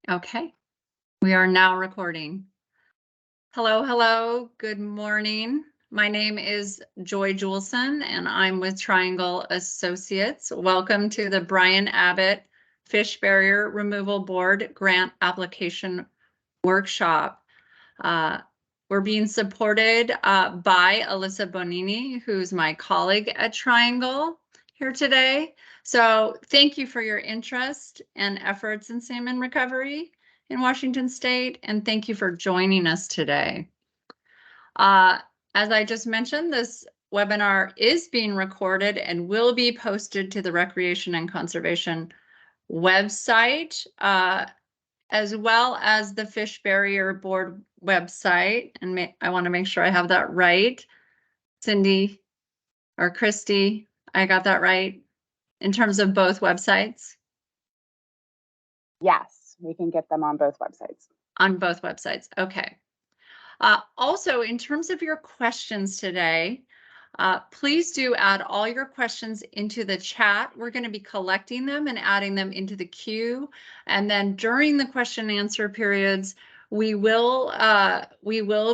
Okay, we are now recording. Hello, hello, good morning. My name is Joy Juleson and I'm with Triangle Associates. Welcome to the Brian Abbott Fish Barrier Removal Board Grant Application Workshop. We're being supported by Alyssa Bonini, who's my colleague at Triangle here today. So thank you for your interest and efforts in salmon recovery in Washington State, and thank you for joining us today. As I just mentioned, this webinar is being recorded and will be posted to the Recreation and Conservation website, as well as the Fish Barrier Board website. And I want to make sure I have that right. Cindy or Christy, I got that right in terms of both websites? Yes, we can get them on both websites. On both websites, okay. Also, in terms of your questions today, please do add all your questions into the chat. We're going to be collecting them and adding them into the queue. And then during the question and answer periods, we will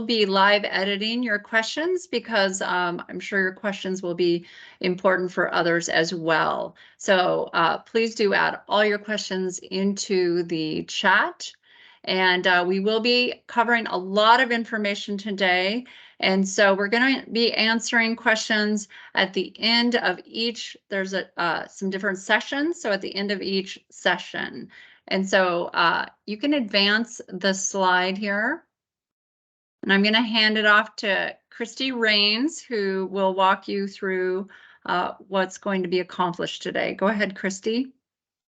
be live editing your questions because I'm sure your questions will be important for others as well. So please do add all your questions into the chat. And we will be covering a lot of information today. And so we're going to be answering questions at the end of each. There's some different sessions. So at the end of each session. And so you can advance the slide here. And I'm going to hand it off to Christy Rains, who will walk you through what's going to be accomplished today. Go ahead, Christy.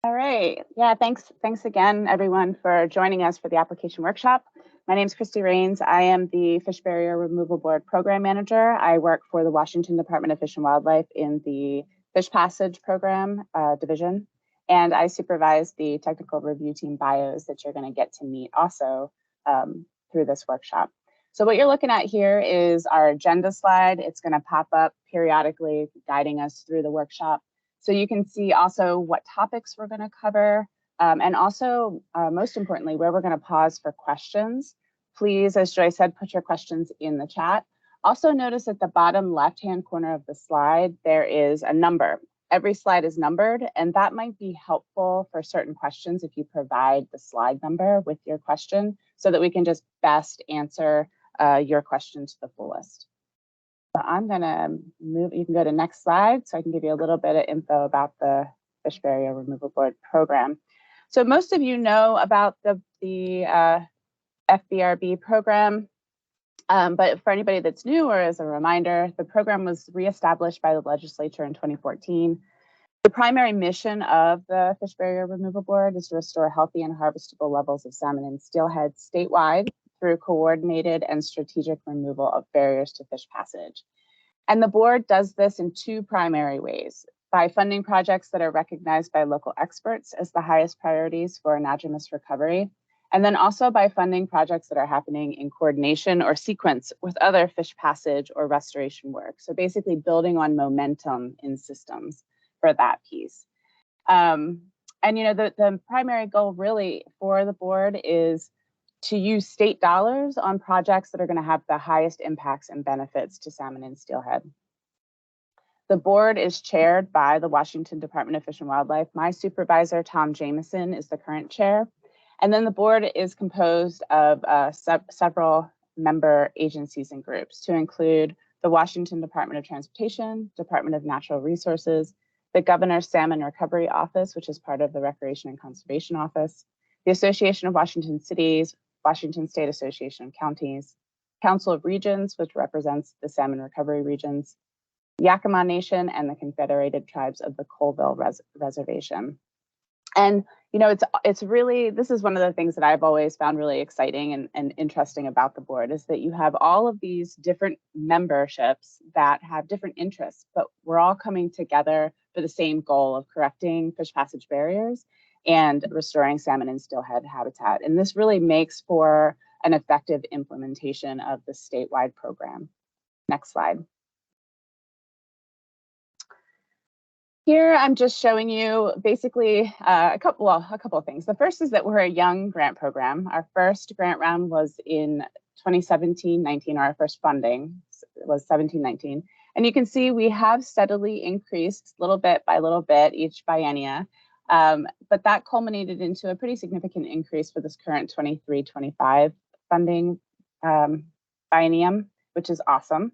All right. Yeah, thanks again, everyone, for joining us for the application workshop. My name is Christy Rains. I am the Fish Barrier Removal Board Program Manager. I work for the Washington Department of Fish and Wildlife in the Fish Passage Program division. And I supervise the technical review team bios that you're going to get to meet also through this workshop. So what you're looking at here is our agenda slide. It's going to pop up periodically, guiding us through the workshop. So you can see also what topics we're going to cover, and also, most importantly, where we're going to pause for questions. Please, as Joy said, put your questions in the chat. Also notice at the bottom left-hand corner of the slide, there is a number. Every slide is numbered, and that might be helpful for certain questions if you provide the slide number with your question so that we can just best answer your question to the fullest. So I'm going to move, you can go to next slide so I can give you a little bit of info about the Fish Barrier Removal Board program. So most of you know about the FBRB program, but for anybody that's new or as a reminder, the program was reestablished by the legislature in 2014. The primary mission of the Fish Barrier Removal Board is to restore healthy and harvestable levels of salmon and steelhead statewide through coordinated and strategic removal of barriers to fish passage. And the board does this in two primary ways: by funding projects that are recognized by local experts as the highest priorities for anadromous recovery, and then also by funding projects that are happening in coordination or sequence with other fish passage or restoration work. So basically building on momentum in systems for that piece. And you know, the primary goal really for the board is to use state dollars on projects that are going to have the highest impacts and benefits to salmon and steelhead. The board is chaired by the Washington Department of Fish and Wildlife. My supervisor, Tom Jameson, is the current chair. And then the board is composed of several member agencies and groups to include the Washington Department of Transportation, Department of Natural Resources, the Governor's Salmon Recovery Office, which is part of the Recreation and Conservation Office, the Association of Washington Cities, Washington State Association of Counties, Council of Regions, which represents the salmon recovery regions, Yakima Nation, and the Confederated Tribes of the Colville Reservation. And you know, it's really, this is one of the things that I've always found really exciting and interesting about the board, is that you have all of these different memberships that have different interests, but we're all coming together for the same goal of correcting fish passage barriers and restoring salmon and steelhead habitat. And this really makes for an effective implementation of the statewide program. Next slide. Here, I'm just showing you basically a couple of things. The first is that we're a young grant program. Our first grant round was in 2017-19, our first funding was 17-19. And you can see we have steadily increased little bit by little bit each biennia. But that culminated into a pretty significant increase for this current 23-25 funding biennium, which is awesome.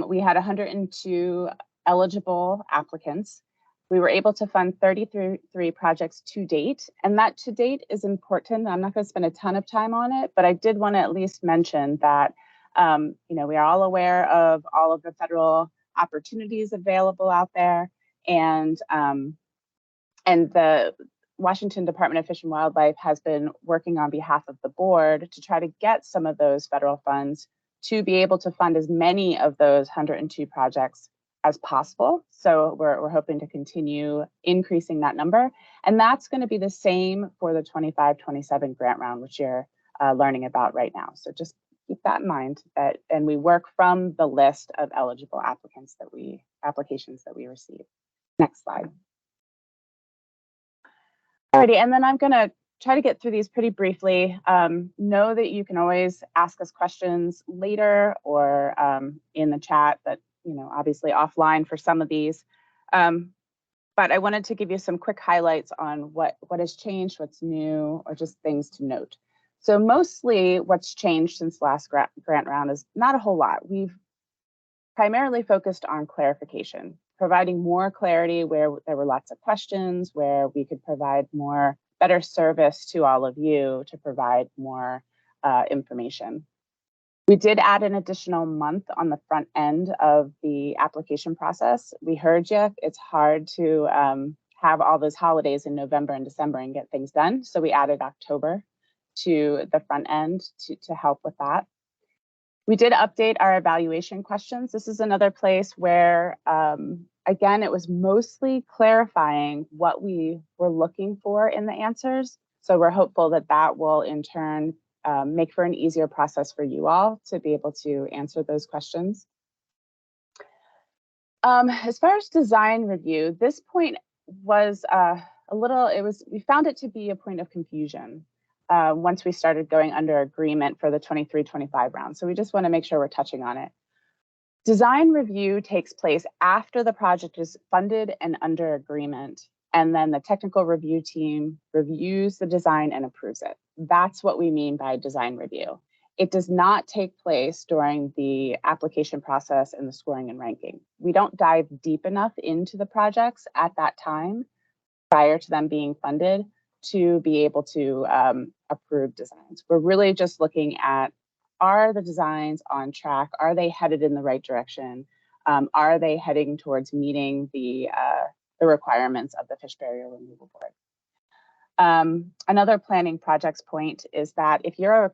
We had 102 eligible applicants. We were able to fund 33 projects to date, and that to date is important. I'm not going to spend a ton of time on it, but I did want to at least mention that we are all aware of all of the federal opportunities available out there, and the Washington Department of Fish and Wildlife has been working on behalf of the board to try to get some of those federal funds to be able to fund as many of those 102 projects as possible. So we're hoping to continue increasing that number. And that's going to be the same for the 25-27 grant round, which you're learning about right now. So just keep that in mind, and we work from the list of eligible applications that we receive. Next slide. Alrighty, and then I'm going to try to get through these pretty briefly. Know that you can always ask us questions later or in the chat, but obviously offline for some of these. But I wanted to give you some quick highlights on what has changed, what's new, or just things to note. So mostly what's changed since last grant round is not a whole lot. We've primarily focused on clarification, providing more clarity where there were lots of questions, where we could provide better service to all of you to provide more information. We did add an additional month on the front end of the application process. We heard you. It's hard to have all those holidays in November and December and get things done. So we added October to the front end to help with that. We did update our evaluation questions. This is another place where, again, it was mostly clarifying what we were looking for in the answers. So we're hopeful that that will in turn make for an easier process for you all to be able to answer those questions. As far as design review, this point was we found it to be a point of confusion once we started going under agreement for the 23-25 round. So we just want to make sure we're touching on it. Design review takes place after the project is funded and under agreement, and then the technical review team reviews the design and approves it. That's what we mean by design review. It does not take place during the application process and the scoring and ranking. We don't dive deep enough into the projects at that time prior to them being funded to be able to approve designs. We're really just looking at, are the designs on track? Are they headed in the right direction? Are they heading towards meeting the requirements of the Fish Barrier Removal Board? Another planning projects point is that if you're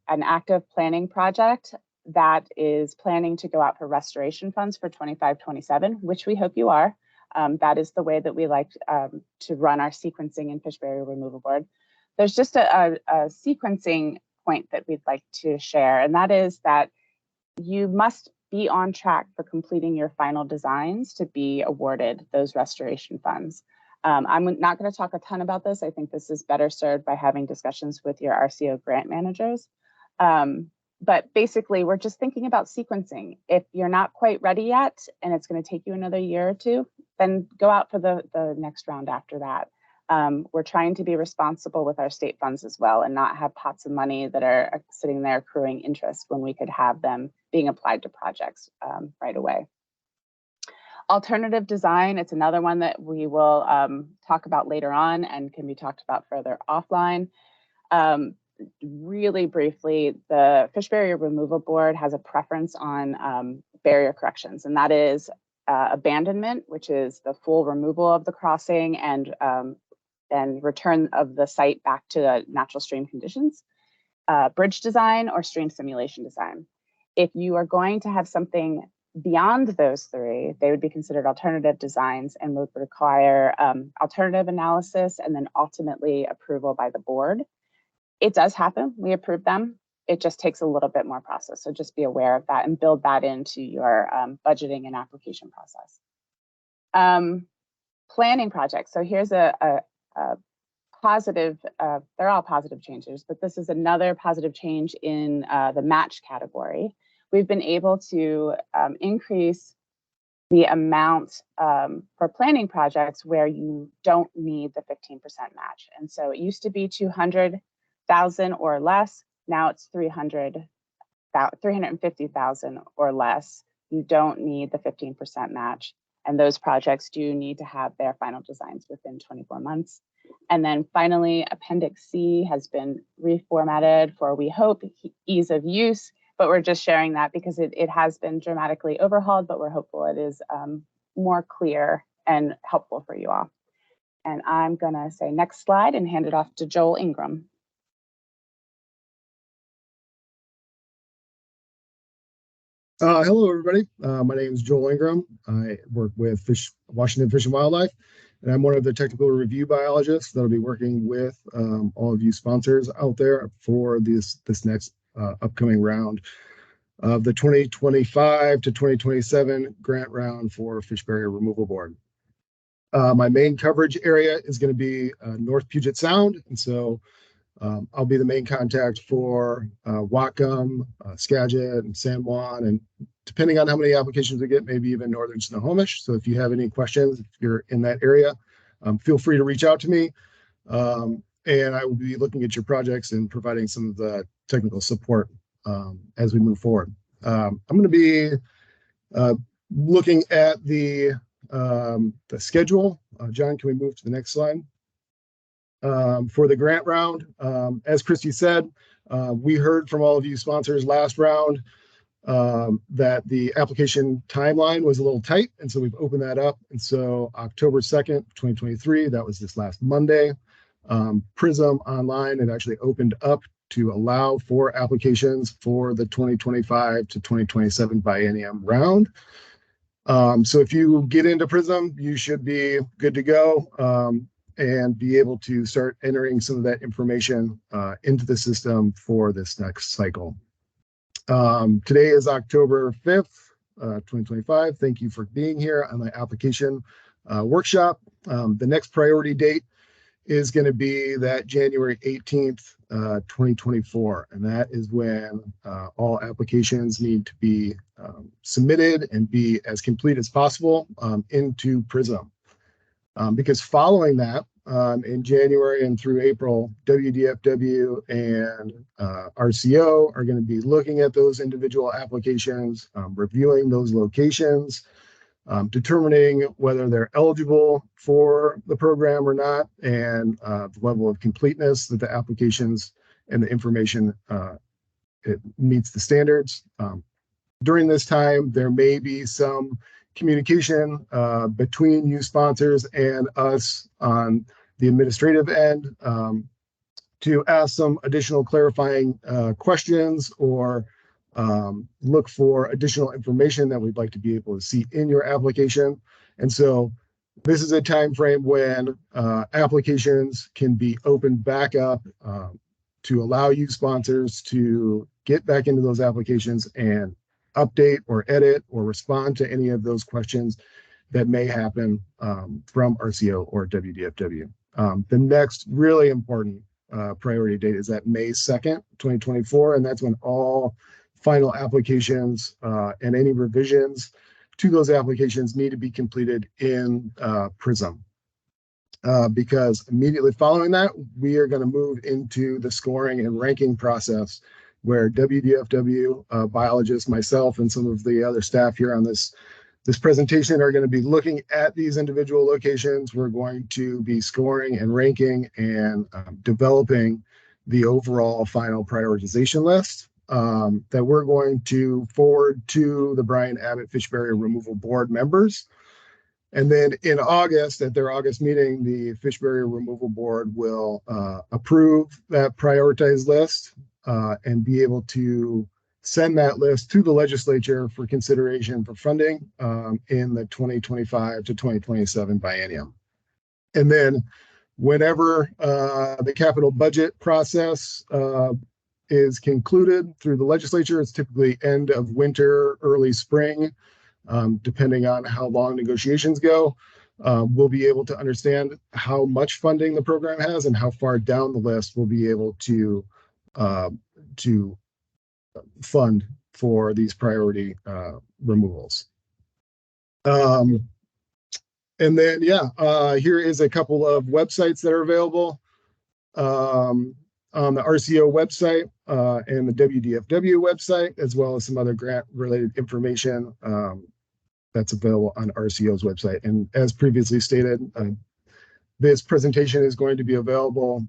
an active planning project that is planning to go out for restoration funds for 25-27, which we hope you are, that is the way that we like to run our sequencing in Fish Barrier Removal Board. There's just a sequencing point that we'd like to share, and that is that you must be on track for completing your final designs to be awarded those restoration funds. I'm not going to talk a ton about this. I think this is better served by having discussions with your RCO grant managers. But basically, we're just thinking about sequencing. If you're not quite ready yet, and it's going to take you another year or two, then go out for the next round after that. We're trying to be responsible with our state funds as well and not have pots of money that are sitting there accruing interest when we could have them being applied to projects right away. Alternative design, it's another one that we will talk about later on and can be talked about further offline. Really briefly, the Fish Barrier Removal Board has a preference on barrier corrections, and that is abandonment, which is the full removal of the crossing and return of the site back to natural stream conditions, bridge design, or stream simulation design. If you are going to have something beyond those three, they would be considered alternative designs and would require alternative analysis and then ultimately approval by the board. It does happen, we approve them. It just takes a little bit more process. So just be aware of that and build that into your budgeting and application process. Planning projects. So here's a positive, they're all positive changes, but this is another positive change in the match category. We've been able to increase the amount for planning projects where you don't need the 15% match. And so it used to be 200,000 or less. Now it's 350,000 or less. You don't need the 15% match. And those projects do need to have their final designs within 24 months. And then finally, Appendix C has been reformatted for, we hope, ease of use, but we're just sharing that because it has been dramatically overhauled, but we're hopeful it is more clear and helpful for you all. And I'm gonna say next slide and hand it off to Joel Ingram. Hello, everybody. My name is Joel Ingram. I work with Washington Fish and Wildlife, and I'm one of the technical review biologists that'll be working with all of you sponsors out there for this next upcoming round of the 2025 to 2027 grant round for Fish Barrier Removal Board. My main coverage area is going to be North Puget Sound, and so I'll be the main contact for Whatcom, Skagit, and San Juan, and depending on how many applications we get, maybe even northern Snohomish. So if you have any questions, if you're in that area, feel free to reach out to me, and I will be looking at your projects and providing some of the technical support as we move forward. I'm going to be looking at the schedule. John, can we move to the next slide? For the grant round, as Christy said, we heard from all of you sponsors last round that the application timeline was a little tight, and so we've opened that up. And so October 2nd, 2023, that was this last Monday, PRISM online, it actually opened up to allow for applications for the 2025 to 2027 biennium round. So if you get into PRISM, you should be good to go. And be able to start entering some of that information into the system for this next cycle. Today is October 5th, 2025. Thank you for being here on the application workshop. The next priority date is going to be that January 18th, 2024. And that is when all applications need to be submitted and be as complete as possible into PRISM. Because following that, in January and through April, WDFW and RCO are going to be looking at those individual applications, reviewing those locations, determining whether they're eligible for the program or not, and the level of completeness that the applications and the information it meets the standards. During this time, there may be some communication between you sponsors and us on the administrative end to ask some additional clarifying questions or look for additional information that we'd like to be able to see in your application. And so this is a time frame when applications can be opened back up to allow you sponsors to get back into those applications and update or edit or respond to any of those questions that may happen from RCO or WDFW. The next really important priority date is that May 2nd, 2024, and that's when all final applications and any revisions to those applications need to be completed in PRISM. Because immediately following that, we are going to move into the scoring and ranking process where WDFW biologists, myself, and some of the other staff here on this presentation are going to be looking at these individual locations. We're going to be scoring and ranking and developing the overall final prioritization list that we're going to forward to the Brian Abbott Fish Barrier Removal Board members. And then in August, at their August meeting, the Fish Barrier Removal Board will approve that prioritized list and be able to send that list to the legislature for consideration for funding in the 2025 to 2027 biennium. And then whenever the capital budget process is concluded through the legislature, it's typically end of winter, early spring, depending on how long negotiations go. we'll be able to understand how much funding the program has and how far down the list we'll be able to fund for these priority removals. And then, here is a couple of websites that are available on the RCO website and the WDFW website, as well as some other grant-related information that's available on RCO's website. And as previously stated, this presentation is going to be available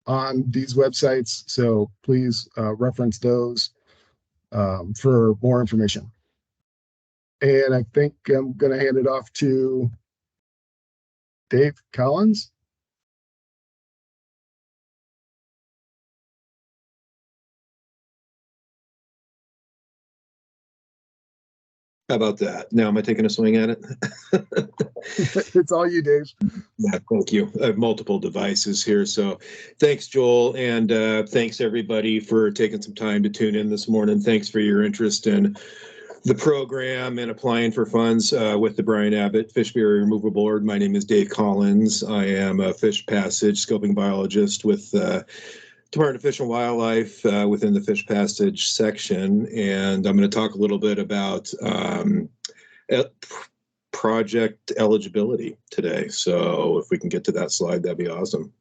on these websites, so please reference those for more information. And I think I'm going to hand it off to Dave Collins. How about that? Now, am I taking a swing at it? It's all you, Dave. Yeah, thank you. I have multiple devices here. So thanks, Joel. And thanks, everybody, for taking some time to tune in this morning. Thanks for your interest in the program and applying for funds with the Brian Abbott Fish Barrier Removal Board. My name is Dave Collins. I am a fish passage scoping biologist with Department of Fish and Wildlife within the fish passage section. And I'm going to talk a little bit about project eligibility today. So if we can get to that slide, that'd be awesome.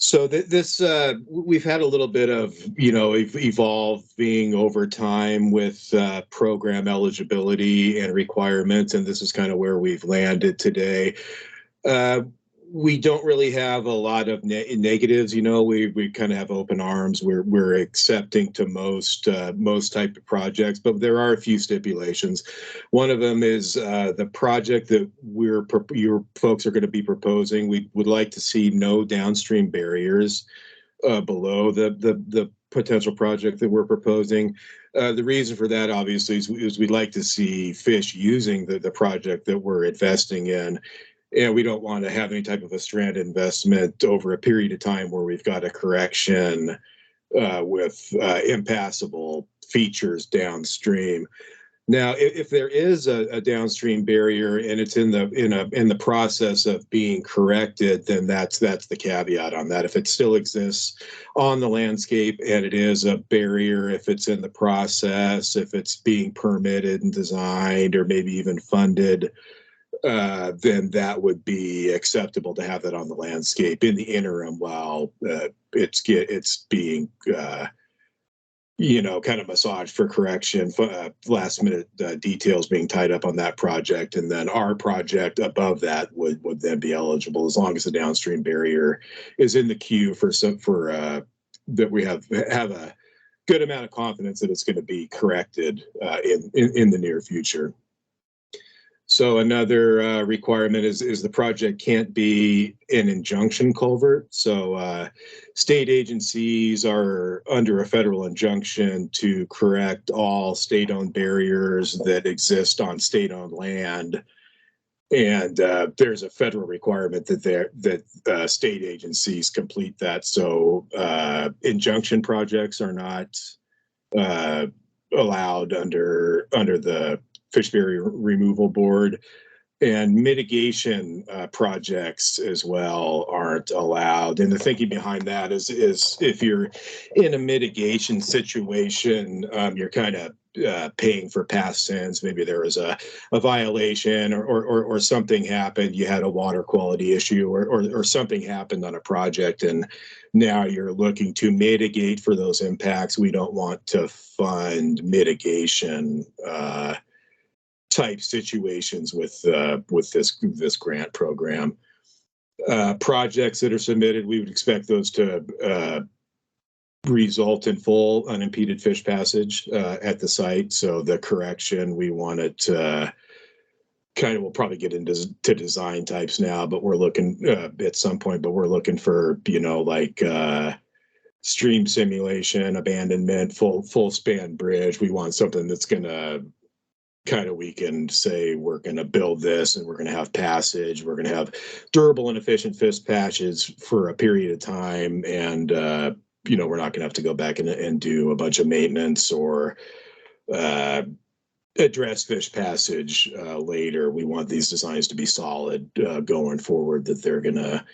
So this we've had a little bit of, evolving over time with program eligibility and requirements, and this is kind of where we've landed today. We don't really have a lot of negatives, we kind of have open arms. We're accepting to most type of projects, but there are a few stipulations. One of them is the project that your folks are going to be proposing. We would like to see no downstream barriers below the potential project that we're proposing. The reason for that, obviously, is we'd like to see fish using the project that we're investing in. And we don't want to have any type of a stranded investment over a period of time where we've got a correction with impassable features downstream. Now, if there is a downstream barrier and it's in the process of being corrected, then that's the caveat on that. If it still exists on the landscape and it is a barrier, if it's in the process, if it's being permitted and designed or maybe even funded, then that would be acceptable to have that on the landscape in the interim while it's being kind of massaged for correction, last minute details being tied up on that project, and then our project above that would then be eligible as long as the downstream barrier is in the queue for that we have a good amount of confidence that it's going to be corrected in the near future. So another requirement is the project can't be an injunction culvert. So state agencies are under a federal injunction to correct all state-owned barriers that exist on state-owned land. And there's a federal requirement that state agencies complete that. So injunction projects are not allowed under the Fish Barrier Removal Board, and mitigation projects as well aren't allowed. And the thinking behind that is if you're in a mitigation situation, you're kind of paying for past sins. Maybe there was a violation or something happened. You had a water quality issue or something happened on a project, and now you're looking to mitigate for those impacts. We don't want to fund mitigation type situations with this grant program. Projects that are submitted, we would expect those to result in full unimpeded fish passage at the site. So the correction, we want it to we'll probably get into design types now, but we're looking at some point, but we're looking for, stream simulation, abandonment, full span bridge. We want something that's going to we can say we're going to build this and we're going to have passage, we're going to have durable and efficient fish patches for a period of time, and we're not going to have to go back and do a bunch of maintenance or address fish passage later. We want these designs to be solid going forward, that they're going to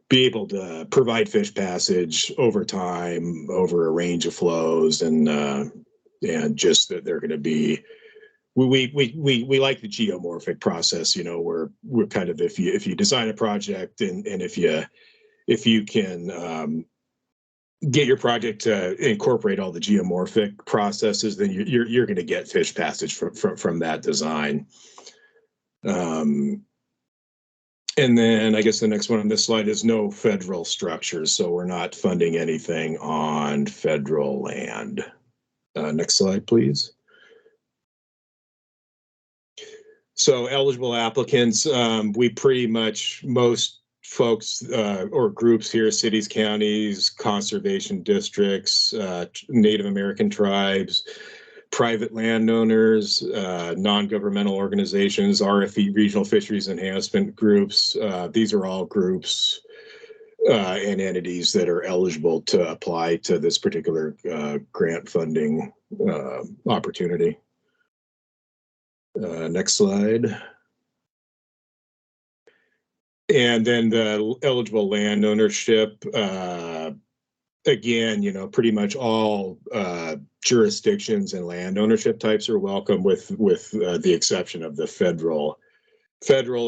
be able to provide fish passage over time, over a range of flows, and just that they're going to be. We like the geomorphic process. You know, we're kind of, if you design a project and if you can get your project to incorporate all the geomorphic processes, then you're going to get fish passage from that design. And then I guess the next one on this slide is no federal structures. So we're not funding anything on federal land. Next slide, please. So eligible applicants, we pretty much, most folks or groups here, cities, counties, conservation districts, Native American tribes, private landowners, non-governmental organizations, RFE, regional fisheries enhancement groups. These are all groups and entities that are eligible to apply to this particular grant funding opportunity. Next slide. And then the eligible land ownership, again, you know, pretty much all jurisdictions and land ownership types are welcome, with the exception of the federal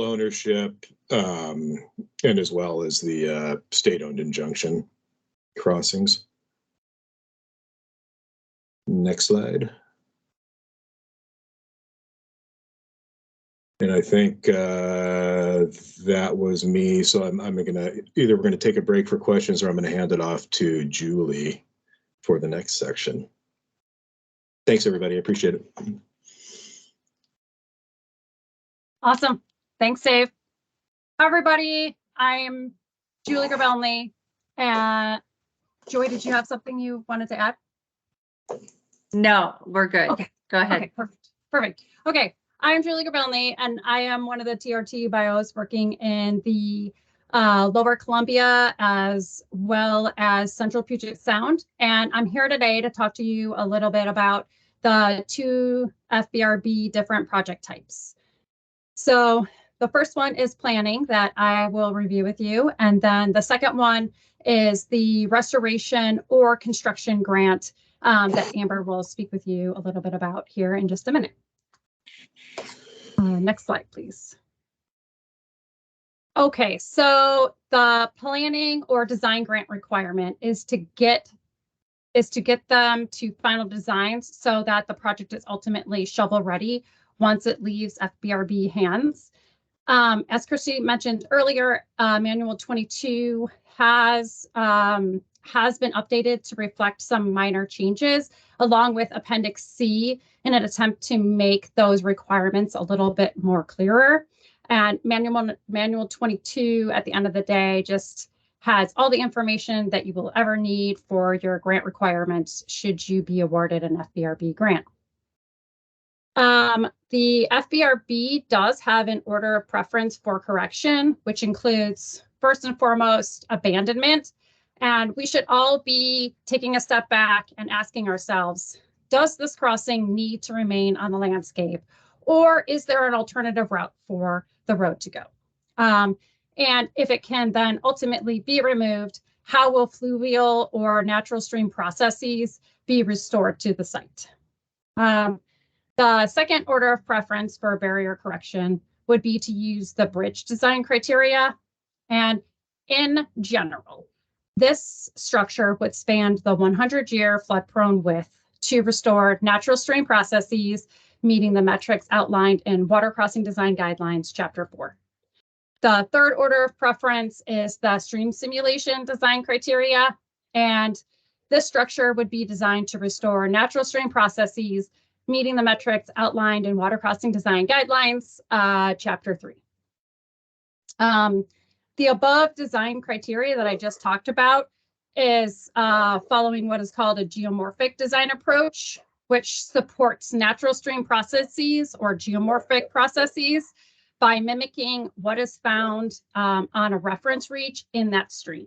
ownership, and as well as the state-owned injunction crossings. Next slide. And I think that was me. So I'm gonna, we're gonna take a break for questions, or I'm gonna hand it off to Julie for the next section. Thanks, everybody. I appreciate it. Awesome. Thanks, Dave. Hi, everybody. I'm Julie Grabelny. Joy, did you have something you wanted to add? No, we're good. Okay. Go ahead. Okay, perfect. Okay, I'm Julie Grabelny, and I am one of the TRT bios working in the Lower Columbia as well as Central Puget Sound. And I'm here today to talk to you a little bit about the 2 FBRB different project types. So the first one is planning, that I will review with you. And then the second one is the restoration or construction grant that Amber will speak with you a little bit about here in just a minute. Next slide, please. Okay, so the planning or design grant requirement is to get them to final designs so that the project is ultimately shovel ready once it leaves FBRB hands. As Christy mentioned earlier, Manual 22 has been updated to reflect some minor changes, along with Appendix C, in an attempt to make those requirements a little bit more clearer. And Manual 22, at the end of the day, just has all the information that you will ever need for your grant requirements should you be awarded an FBRB grant. The FBRB does have an order of preference for correction, which includes, first and foremost, abandonment. And we should all be taking a step back and asking ourselves, does this crossing need to remain on the landscape, or is there an alternative route for the road to go? And if it can then ultimately be removed, how will fluvial or natural stream processes be restored to the site? The second order of preference for barrier correction would be to use the bridge design criteria. And in general, this structure would span the 100-year flood-prone width to restore natural stream processes, meeting the metrics outlined in Water Crossing Design Guidelines, Chapter 4. The third order of preference is the stream simulation design criteria. And this structure would be designed to restore natural stream processes, meeting the metrics outlined in Water Crossing Design Guidelines, Chapter 3. The above design criteria that I just talked about is following what is called a geomorphic design approach, which supports natural stream processes or geomorphic processes by mimicking what is found on a reference reach in that stream.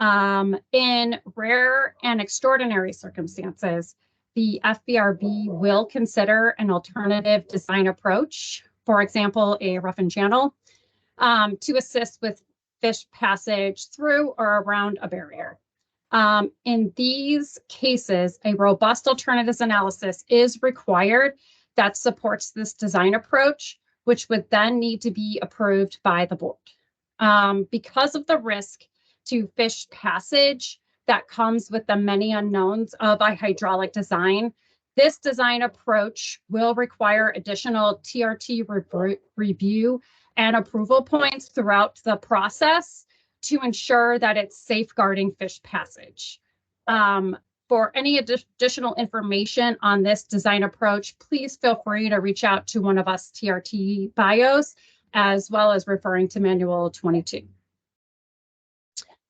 In rare and extraordinary circumstances, the FBRB will consider an alternative design approach, for example, a roughened channel, to assist with fish passage through or around a barrier. In these cases, a robust alternatives analysis is required that supports this design approach, which would then need to be approved by the board. Because of the risk to fish passage that comes with the many unknowns of a hydraulic design, this design approach will require additional TRT review and approval points throughout the process to ensure that it's safeguarding fish passage. For any additional information on this design approach, please feel free to reach out to one of us TRT bios, as well as referring to Manual 22.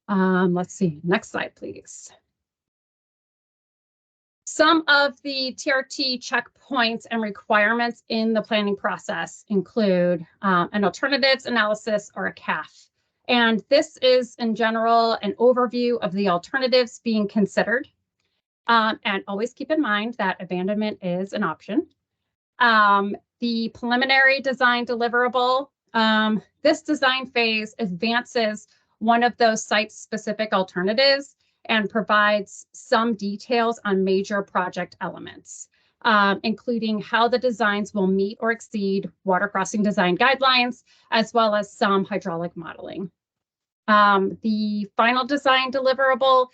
Let's see, next slide, please. Some of the TRT checkpoints and requirements in the planning process include an alternatives analysis or a CAF. And this is in general an overview of the alternatives being considered. And always keep in mind that abandonment is an option. The preliminary design deliverable, this design phase advances one of those site-specific alternatives and provides some details on major project elements, including how the designs will meet or exceed water crossing design guidelines, as well as some hydraulic modeling. The final design deliverable,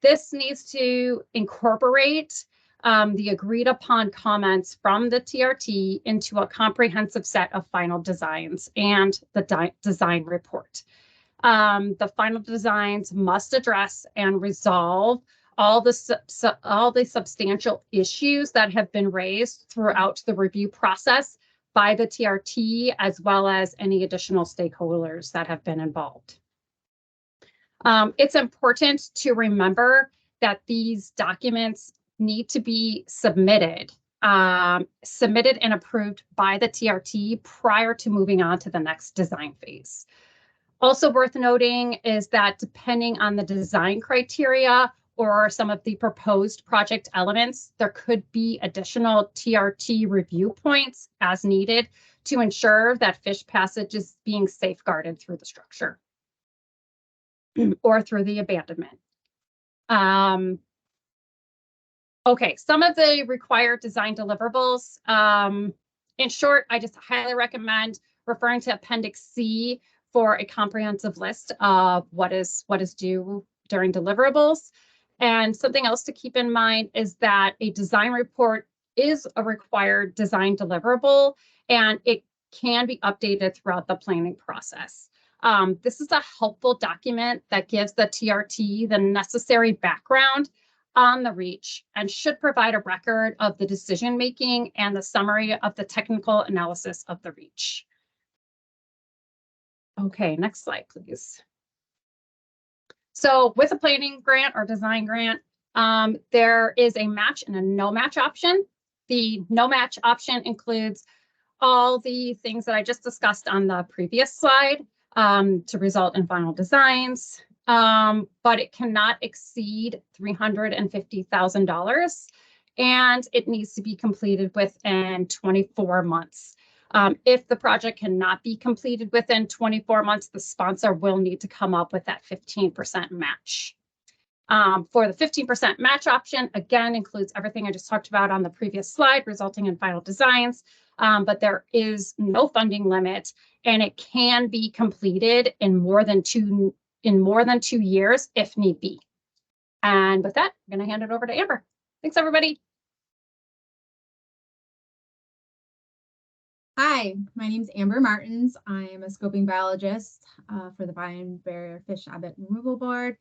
this needs to incorporate the agreed upon comments from the TRT into a comprehensive set of final designs and the design report. The final designs must address and resolve all the substantial issues that have been raised throughout the review process by the TRT, as well as any additional stakeholders that have been involved. It's important to remember that these documents need to be submitted and approved by the TRT prior to moving on to the next design phase. Also worth noting is that depending on the design criteria or some of the proposed project elements, there could be additional TRT review points as needed to ensure that fish passage is being safeguarded through the structure or through the abandonment. Okay, some of the required design deliverables. In short, I just highly recommend referring to Appendix C for a comprehensive list of what is due during deliverables. And something else to keep in mind is that a design report is a required design deliverable, and it can be updated throughout the planning process. This is a helpful document that gives the TRT the necessary background on the reach and should provide a record of the decision-making and the summary of the technical analysis of the reach. Okay, next slide, please. So with a planning grant or design grant, there is a match and a no match option. The no match option includes all the things that I just discussed on the previous slide to result in final designs, but it cannot exceed $350,000 and it needs to be completed within 24 months. If the project cannot be completed within 24 months, the sponsor will need to come up with that 15% match. For the 15% match option, again, includes everything I just talked about on the previous slide, resulting in final designs, but there is no funding limit, and it can be completed in more than 2 years if need be. And with that, I'm going to hand it over to Amber. Thanks, everybody. Hi, my name is Amber Martins. I am a scoping biologist for the Bayou Barrier Fish Abbott Removal Board.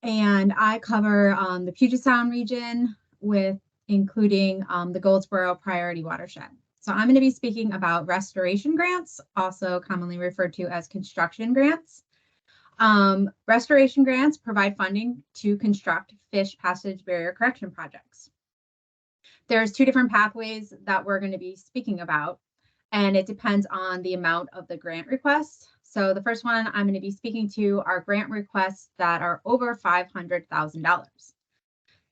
And I cover the Puget Sound region with including the Goldsboro Priority Watershed. So I'm going to be speaking about restoration grants, also commonly referred to as construction grants. Restoration grants provide funding to construct fish passage barrier correction projects. There's 2 different pathways that we're going to be speaking about, and it depends on the amount of the grant request. So the first one I'm going to be speaking to are grant requests that are over $500,000.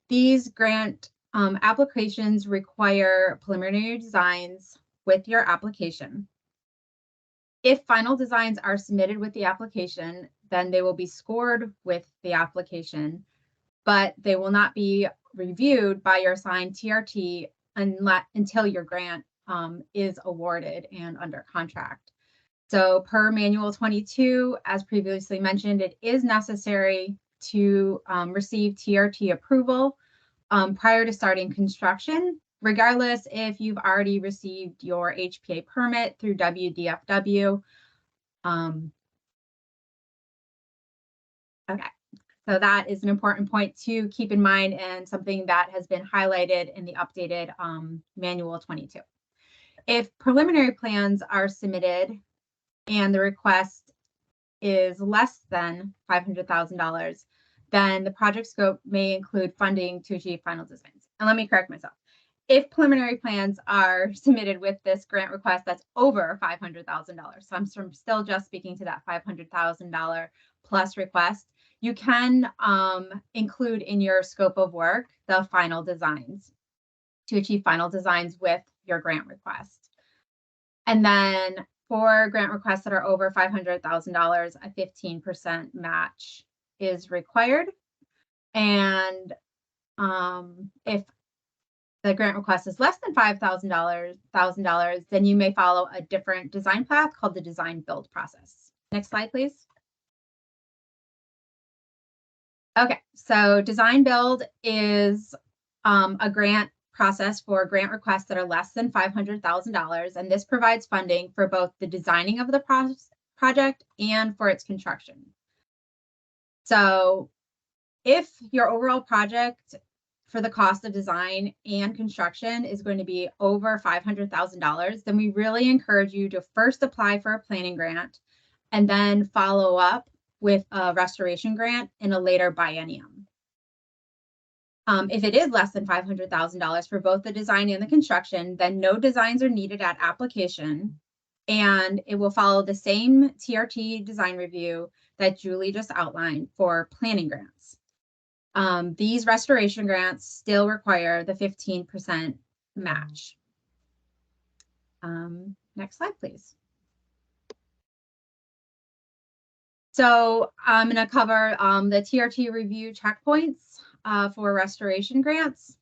These grant applications require preliminary designs with your application. If final designs are submitted with the application, then they will be scored with the application, but they will not be reviewed by your assigned TRT until your grant is awarded and under contract. So per Manual 22, as previously mentioned, it is necessary to receive TRT approval prior to starting construction, regardless if you've already received your HPA permit through WDFW. Okay, so that is an important point to keep in mind and something that has been highlighted in the updated Manual 22. If preliminary plans are submitted and the request is less than $500,000, then the project scope may include funding to achieve final designs. And let me correct myself. If preliminary plans are submitted with this grant request that's over $500,000, so I'm still just speaking to that $500,000 plus request, you can include in your scope of work the final designs to achieve final designs with your grant request. And then for grant requests that are over $500,000, a 15% match is required. And if the grant request is less than $5,000, then you may follow a different design path called the design build process. Next slide, please. Okay, so design build is a grant process for grant requests that are less than $500,000, and this provides funding for both the designing of the project and for its construction. So if your overall project for the cost of design and construction is going to be over $500,000, then we really encourage you to first apply for a planning grant and then follow up with a restoration grant in a later biennium. If it is less than $500,000 for both the design and the construction, then no designs are needed at application, and it will follow the same TRT design review that Julie just outlined for planning grants. These restoration grants still require the 15% match. Next slide, please. So I'm going to cover the TRT review checkpoints for restoration grants.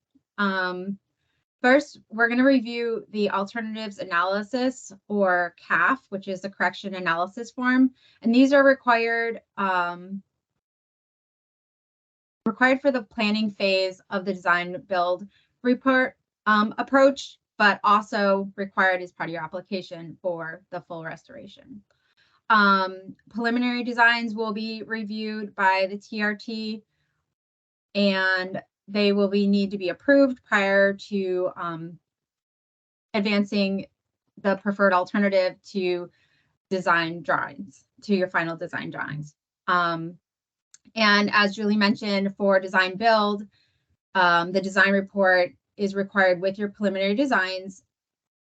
First, we're going to review the alternatives analysis, or CAF, which is the correction analysis form. And these are required for the planning phase of the design build report approach, but also required as part of your application for the full restoration. Preliminary designs will be reviewed by the TRT, and they will need to be approved prior to advancing the preferred alternative to design drawings, to your final design drawings. And as Julie mentioned, for design build, the design report is required with your preliminary designs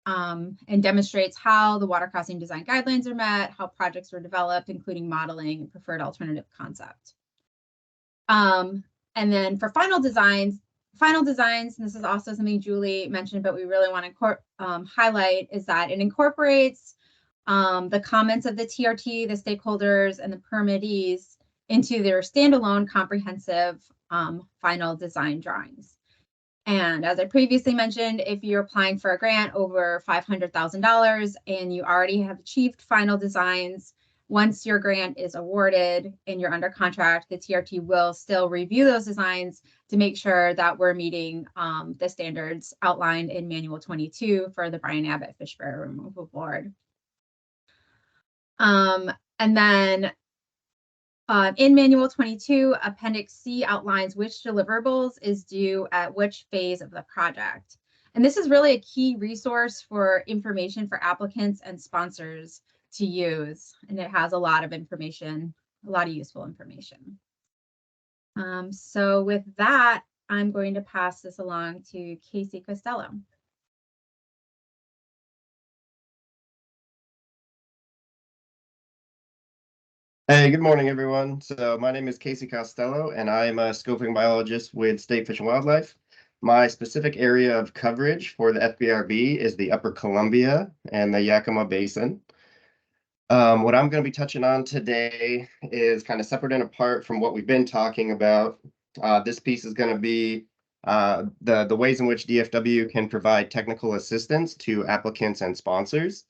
and demonstrates how the water crossing design guidelines are met, how projects were developed, including modeling and preferred alternative concept. And then for final designs, and this is also something Julie mentioned, but we really want to highlight, is that it incorporates the comments of the TRT, the stakeholders, and the permittees into their standalone comprehensive final design drawings. And as I previously mentioned, if you're applying for a grant over $500,000 and you already have achieved final designs, once your grant is awarded and you're under contract, the TRT will still review those designs to make sure that we're meeting the standards outlined in Manual 22 for the Bryan Abbott Fish Barrier Removal Board. And then in Manual 22, Appendix C outlines which deliverables is due at which phase of the project. And this is really a key resource for information for applicants and sponsors to use. And it has a lot of information, a lot of useful information. So with that, I'm going to pass this along to Casey Costello. Hey, good morning, everyone. So my name is Casey Costello, and I'm a scoping biologist with State Fish and Wildlife. My specific area of coverage for the FBRB is the Upper Columbia and the Yakima Basin. What I'm going to be touching on today is kind of separate and apart from what we've been talking about. This piece is going to be the ways in which DFW can provide technical assistance to applicants and sponsors.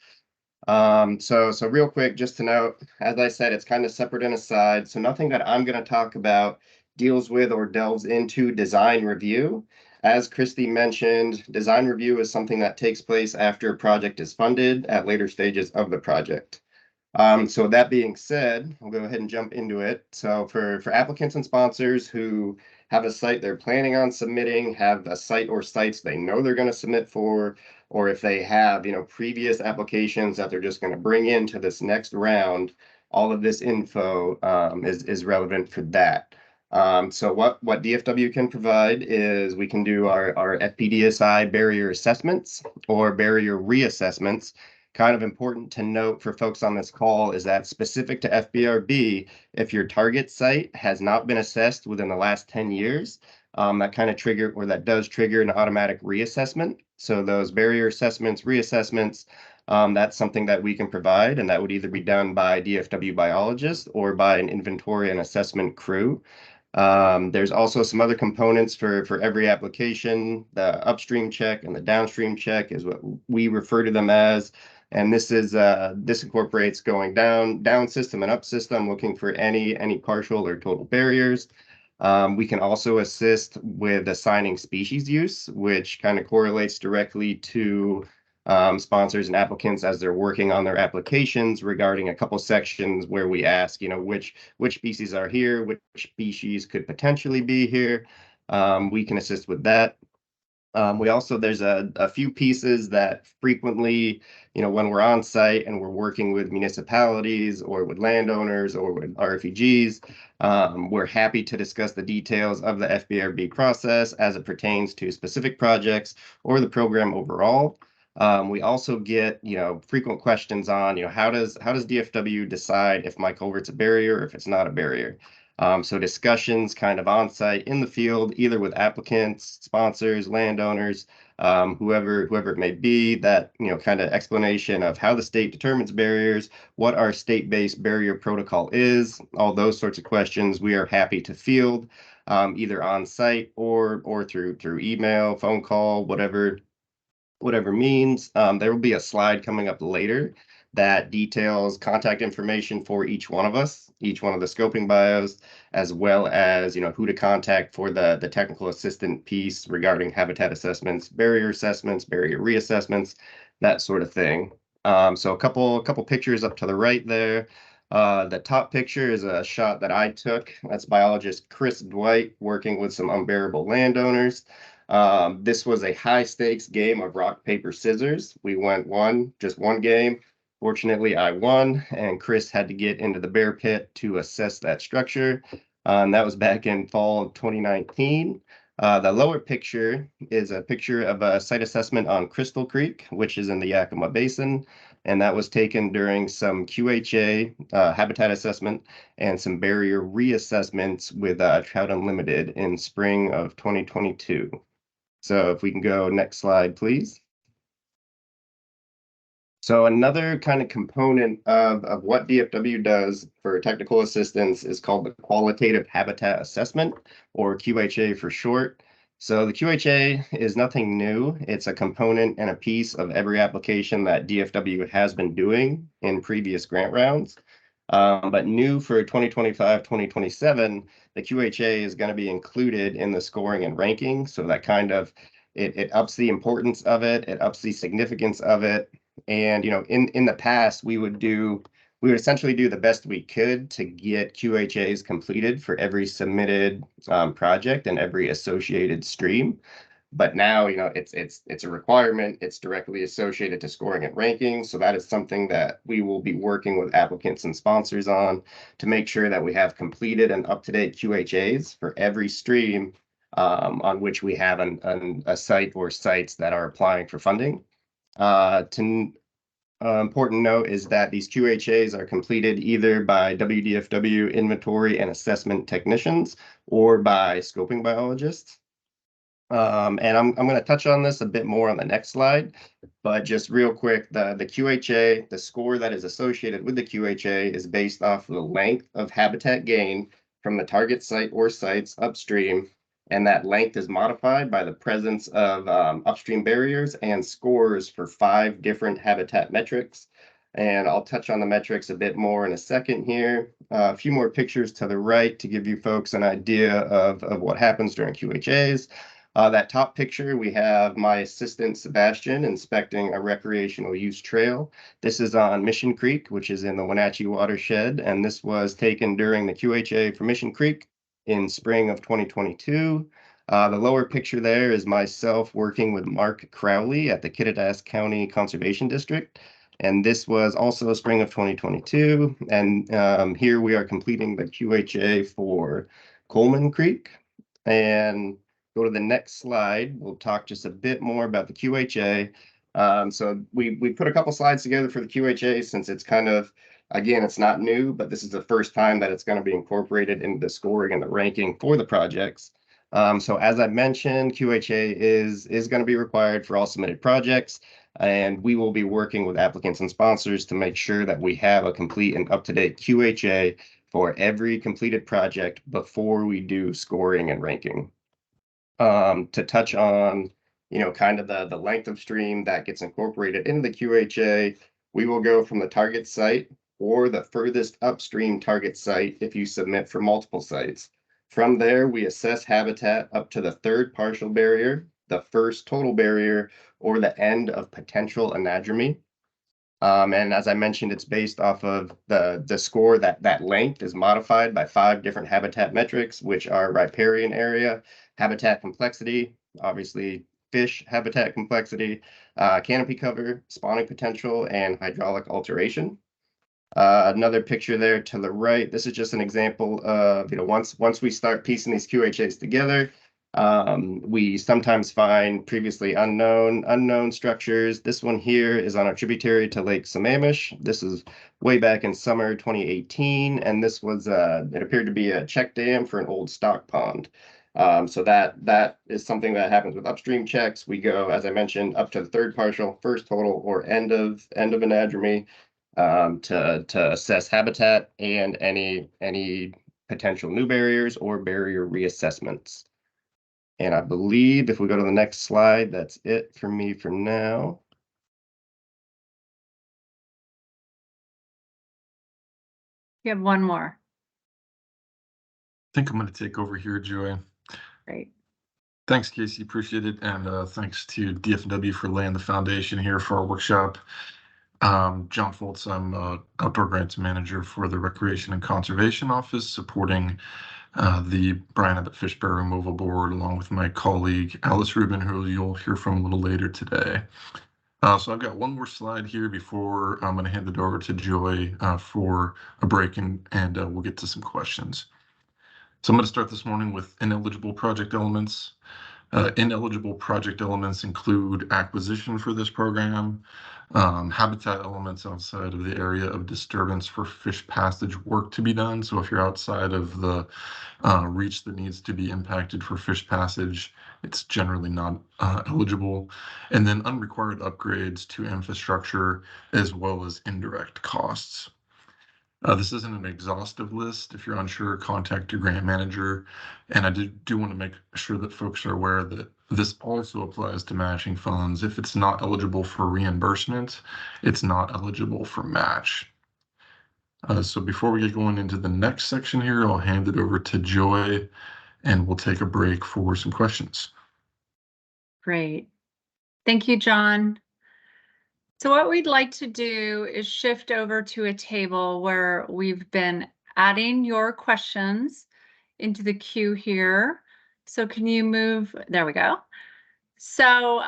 So real quick, just to note, as I said, it's kind of separate and aside. So nothing that I'm going to talk about deals with or delves into design review. As Christy mentioned, design review is something that takes place after a project is funded at later stages of the project. So that being said, I'll go ahead and jump into it. So for applicants and sponsors who have a site they're planning on submitting, have a site or sites they know they're going to submit for, or if they have, previous applications that they're just going to bring into this next round, all of this info is relevant for that. So what DFW can provide is we can do our FPDSI barrier assessments or barrier reassessments. Kind of important to note for folks on this call is that specific to FBRB, if your target site has not been assessed within the last 10 years, that does trigger an automatic reassessment. So those barrier assessments, reassessments, that's something that we can provide, and that would either be done by DFW biologists or by an inventory and assessment crew. There's also some other components for every application. The upstream check and the downstream check is what we refer to them as. And this incorporates going down system and up system, looking for any partial or total barriers. We can also assist with assigning species use, which kind of correlates directly to sponsors and applicants as they're working on their applications regarding a couple sections where we ask, which species are here, which species could potentially be here. We can assist with that. We also, there's a few pieces that frequently, when we're on site and we're working with municipalities or with landowners or with RFEGs, we're happy to discuss the details of the FBRB process as it pertains to specific projects or the program overall. We also get, frequent questions on, how does DFW decide if my culvert's a barrier or if it's not a barrier? So discussions kind of on site in the field, either with applicants, sponsors, landowners, whoever it may be, that, kind of explanation of how the state determines barriers, what our state-based barrier protocol is, all those sorts of questions we are happy to field, either on site or through email, phone call, whatever means. There will be a slide coming up later that details contact information for each one of us, each one of the scoping bios, as well as, who to contact for the technical assistant piece regarding habitat assessments, barrier reassessments, that sort of thing. So a couple pictures up to the right there. The top picture is a shot that I took. That's biologist Chris Dwight working with some unbearable landowners. This was a high stakes game of rock, paper, scissors. We went just one game. Fortunately, I won, and Chris had to get into the bear pit to assess that structure. And that was back in fall of 2019. The lower picture is a picture of a site assessment on Crystal Creek, which is in the Yakima Basin. And that was taken during some QHA habitat assessment and some barrier reassessments with Trout Unlimited in spring of 2022. So if we can go next slide, please. So another kind of component of what DFW does for technical assistance is called the Qualitative Habitat Assessment, or QHA for short. So the QHA is nothing new. It's a component and a piece of every application that DFW has been doing in previous grant rounds. But new for 2025, 2027, the QHA is going to be included in the scoring and ranking. So that kind of, it ups the importance of it, it ups the significance of it. And, in the past, we would essentially do the best we could to get QHAs completed for every submitted project and every associated stream. But now, it's a requirement. It's directly associated to scoring and ranking. So that is something that we will be working with applicants and sponsors on to make sure that we have completed and up-to-date QHAs for every stream on which we have a site or sites that are applying for funding. Important note is that these QHAs are completed either by WDFW inventory and assessment technicians or by scoping biologists. And I'm going to touch on this a bit more on the next slide, but just real quick, the QHA, the score that is associated with the QHA is based off of the length of habitat gain from the target site or sites upstream, and that length is modified by the presence of upstream barriers and scores for 5 different habitat metrics. And I'll touch on the metrics a bit more in a second here. A few more pictures to the right to give you folks an idea of what happens during QHAs. That top picture, we have my assistant Sebastian inspecting a recreational use trail. This is on Mission Creek, which is in the Wenatchee watershed, and this was taken during the QHA for Mission Creek in spring of 2022. The lower picture there is myself working with Mark Crowley at the Kittitas County Conservation District. And this was also spring of 2022. And here we are completing the QHA for Coleman Creek. And go to the next slide. We'll talk just a bit more about the QHA. So we put a couple slides together for the QHA since it's kind of, again, it's not new, but this is the first time that it's going to be incorporated into the scoring and the ranking for the projects. So as I mentioned, QHA is going to be required for all submitted projects, and we will be working with applicants and sponsors to make sure that we have a complete and up-to-date QHA for every completed project before we do scoring and ranking. To touch on, kind of the length of stream that gets incorporated into the QHA, we will go from the target site or the furthest upstream target site if you submit for multiple sites. From there, we assess habitat up to the 3rd partial barrier, the 1st total barrier, or the end of potential anadromy. And as I mentioned, it's based off of the score that length is modified by 5 different habitat metrics, which are riparian area, habitat complexity, obviously fish habitat complexity, canopy cover, spawning potential, and hydraulic alteration. Another picture there to the right, this is just an example of, once we start piecing these QHAs together, we sometimes find previously unknown structures. This one here is on a tributary to Lake Sammamish. This is way back in summer 2018, and this was it appeared to be a check dam for an old stock pond. So that is something that happens with upstream checks. We go, as I mentioned, up to the 3rd partial, 1st total, or end of anadromy to assess habitat and any potential new barriers or barrier reassessments. And I believe if we go to the next slide, that's it for me for now. You have one more. I think I'm going to take over here, Joy. Great. Thanks, Casey. Appreciate it. And thanks to DFW for laying the foundation here for our workshop. John Foltz, I'm Outdoor Grants Manager for the Recreation and Conservation Office, supporting the Brian Abbott Fish Bear Removal Board, along with my colleague Alice Rubin, who you'll hear from a little later today. So I've got one more slide here before I'm going to hand it over to Joy for a break, and we'll get to some questions. So I'm going to start this morning with ineligible project elements. Ineligible project elements include acquisition for this program, habitat elements outside of the area of disturbance for fish passage work to be done. So if you're outside of the reach that needs to be impacted for fish passage, it's generally not eligible. And then unrequired upgrades to infrastructure as well as indirect costs. This isn't an exhaustive list. If you're unsure, contact your grant manager. And I do want to make sure that folks are aware that this also applies to matching funds. If it's not eligible for reimbursement, it's not eligible for match. So before we get going into the next section here, I'll hand it over to Joy, and we'll take a break for some questions. Great. Thank you, John. So what we'd like to do is shift over to a table where we've been adding your questions into the queue here. So can you move? There we go. So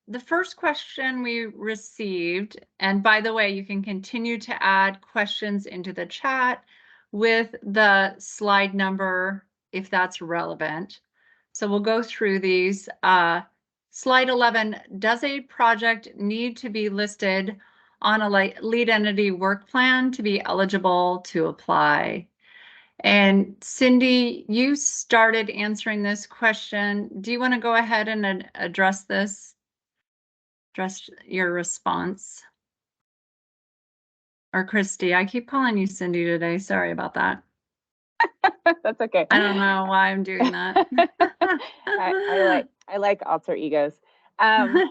the first question we received, and by the way, you can continue to add questions into the chat with the slide number if that's relevant. So we'll go through these. Slide 11, does a project need to be listed on a lead entity work plan to be eligible to apply? And Cindy, you started answering this question. Do you want to go ahead and address this? Address your response. Or Christy, I keep calling you Cindy today. Sorry about that. That's okay. I don't know why I'm doing that. I like alter egos. I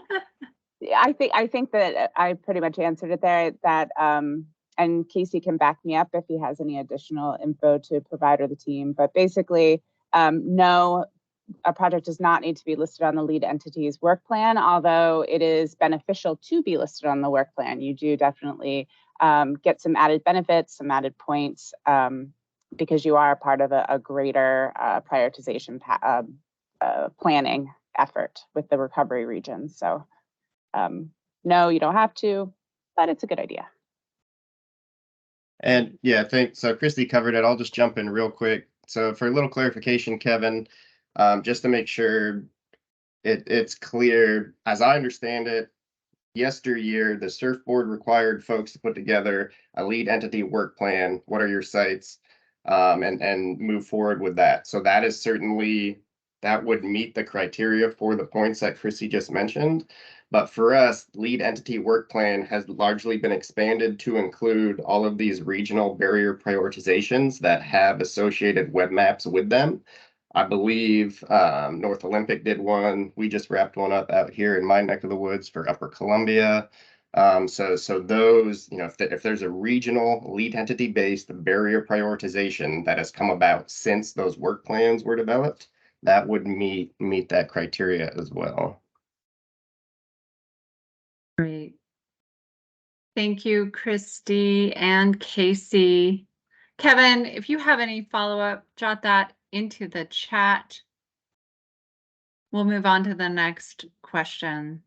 think that I pretty much answered it there. That and Casey can back me up if he has any additional info to provide, or the team. But basically, no, a project does not need to be listed on the lead entity's work plan, although it is beneficial to be listed on the work plan. You do definitely get some added benefits, some added points, because you are a part of a greater prioritization planning effort with the recovery region. So no, you don't have to, but it's a good idea. And yeah, thanks. So Christy covered it. I'll just jump in real quick. So for a little clarification, Kevin, just to make sure it's clear, as I understand it, yesteryear, the surf board required folks to put together a lead entity work plan. What are your sites? And move forward with that. So that is certainly, that would meet the criteria for the points that Chrissy just mentioned. But for us, lead entity work plan has largely been expanded to include all of these regional barrier prioritizations that have associated web maps with them. I believe North Olympic did one. We just wrapped one up out here in my neck of the woods for Upper Columbia. So those, if there's a regional lead entity based barrier prioritization that has come about since those work plans were developed, that would meet that criteria as well. Great. Thank you, Christy and Casey. Kevin, if you have any follow-up, jot that into the chat. We'll move on to the next question.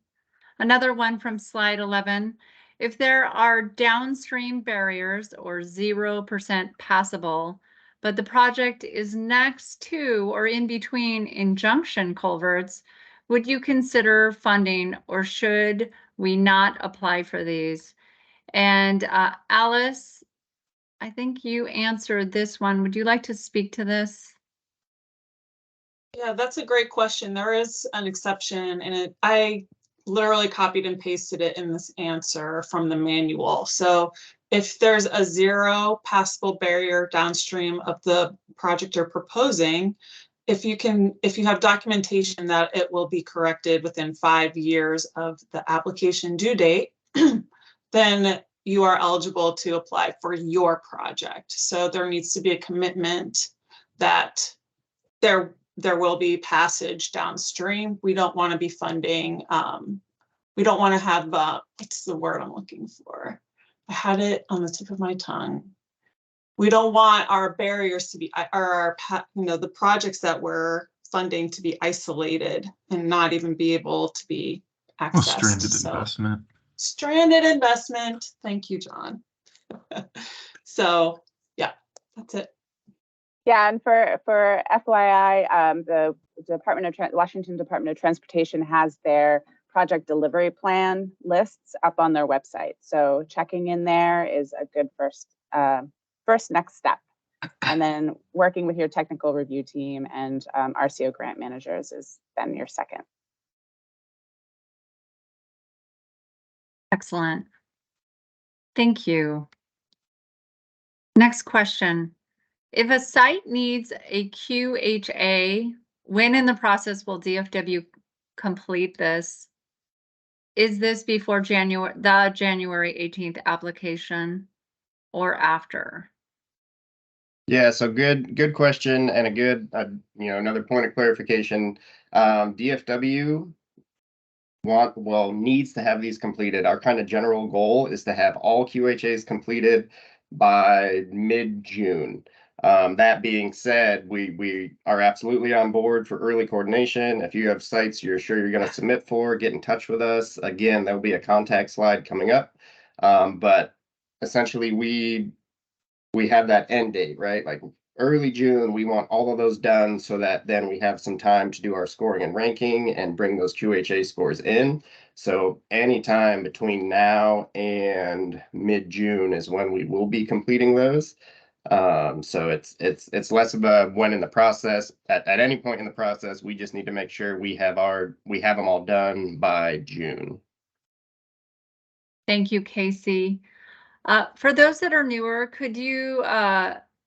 Another one from slide 11. If there are downstream barriers or 0% passable, but the project is next to or in between injunction culverts, would you consider funding, or should we not apply for these? And Alice, I think you answered this one. Would you like to speak to this? Yeah, that's a great question. There is an exception, and I literally copied and pasted it in this answer from the manual. So if there's a 0 passable barrier downstream of the project you're proposing, if you have documentation that it will be corrected within 5 years of the application due date, then you are eligible to apply for your project. So there needs to be a commitment that there will be passage downstream. We don't want to be funding, we don't want to have, what's the word I'm looking for? I had it on the tip of my tongue. We don't want our barriers to be, the projects that we're funding to be isolated and not even be able to be accessed. Stranded investment. Stranded investment. Thank you, John. So yeah, that's it. Yeah, and for FYI, the Washington Department of Transportation has their project delivery plan lists up on their website. So checking in there is a good first next step. And then working with your technical review team and RCO grant managers is then your second. Excellent. Thank you. Next question. If a site needs a QHA, when in the process will DFW complete this? Is this before the January 18th application or after? Yeah, so good question, and a good another point of clarification. DFW needs to have these completed. Our kind of general goal is to have all QHAs completed by mid-June. That being said, we are absolutely on board for early coordination. If you have sites you're sure you're going to submit for, get in touch with us. Again, there'll be a contact slide coming up. But essentially, we have that end date, right? Like early June, we want all of those done so that then we have some time to do our scoring and ranking and bring those QHA scores in. So anytime between now and mid-June is when we will be completing those. So it's less of a when in the process. At any point in the process, we just need to make sure we have them all done by June. Thank you, Casey. For those that are newer, could you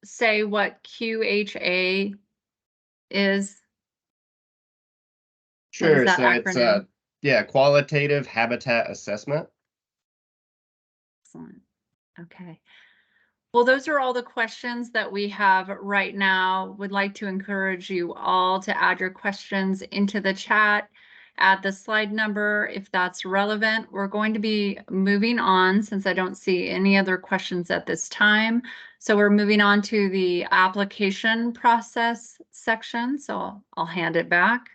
say what QHA is? What is Sure. that So it's acronym? Qualitative Habitat Assessment. Excellent. Okay. Well, those are all the questions that we have right now. Would like to encourage you all to add your questions into the chat, add the slide number if that's relevant. We're going to be moving on since I don't see any other questions at this time. So we're moving on to the application process section. So I'll hand it back.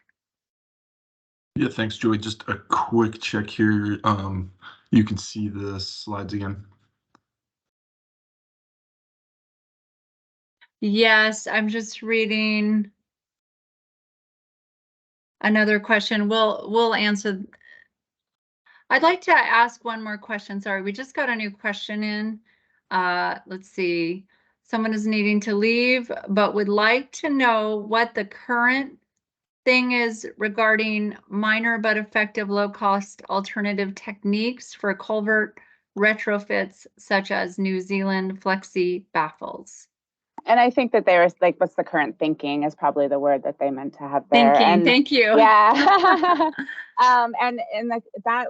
Yeah, thanks, Joey. Just a quick check here. You can see the slides again. Yes, I'm just reading another question. We'll answer. I'd like to ask one more question. Sorry, we just got a new question in. Let's see. Someone is needing to leave, but would like to know what the current thing is regarding minor but effective low-cost alternative techniques for culvert retrofits, such as New Zealand flexi baffles. And I think that there's like, what's the current thinking is probably the word that they meant to have there. Thinking, and thank you. Yeah.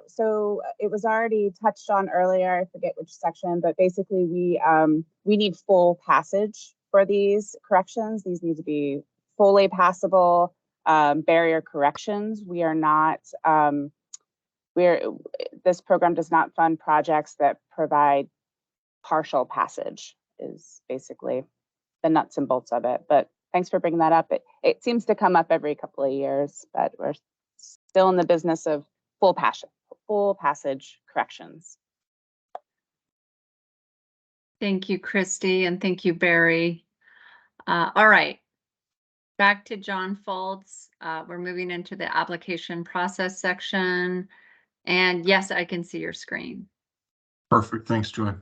So it was already touched on earlier. I forget which section, but basically we need full passage for these corrections. These need to be fully passable barrier corrections. We are not. This program does not fund projects that provide partial passage. Is basically the nuts and bolts of it. But thanks for bringing that up. It seems to come up every couple of years, but we're still in the business of full passage corrections. Thank you, Christy, and thank you, Barry. All right, back to John Foltz. We're moving into the application process section. And yes, I can see your screen. Perfect. Thanks, Joy.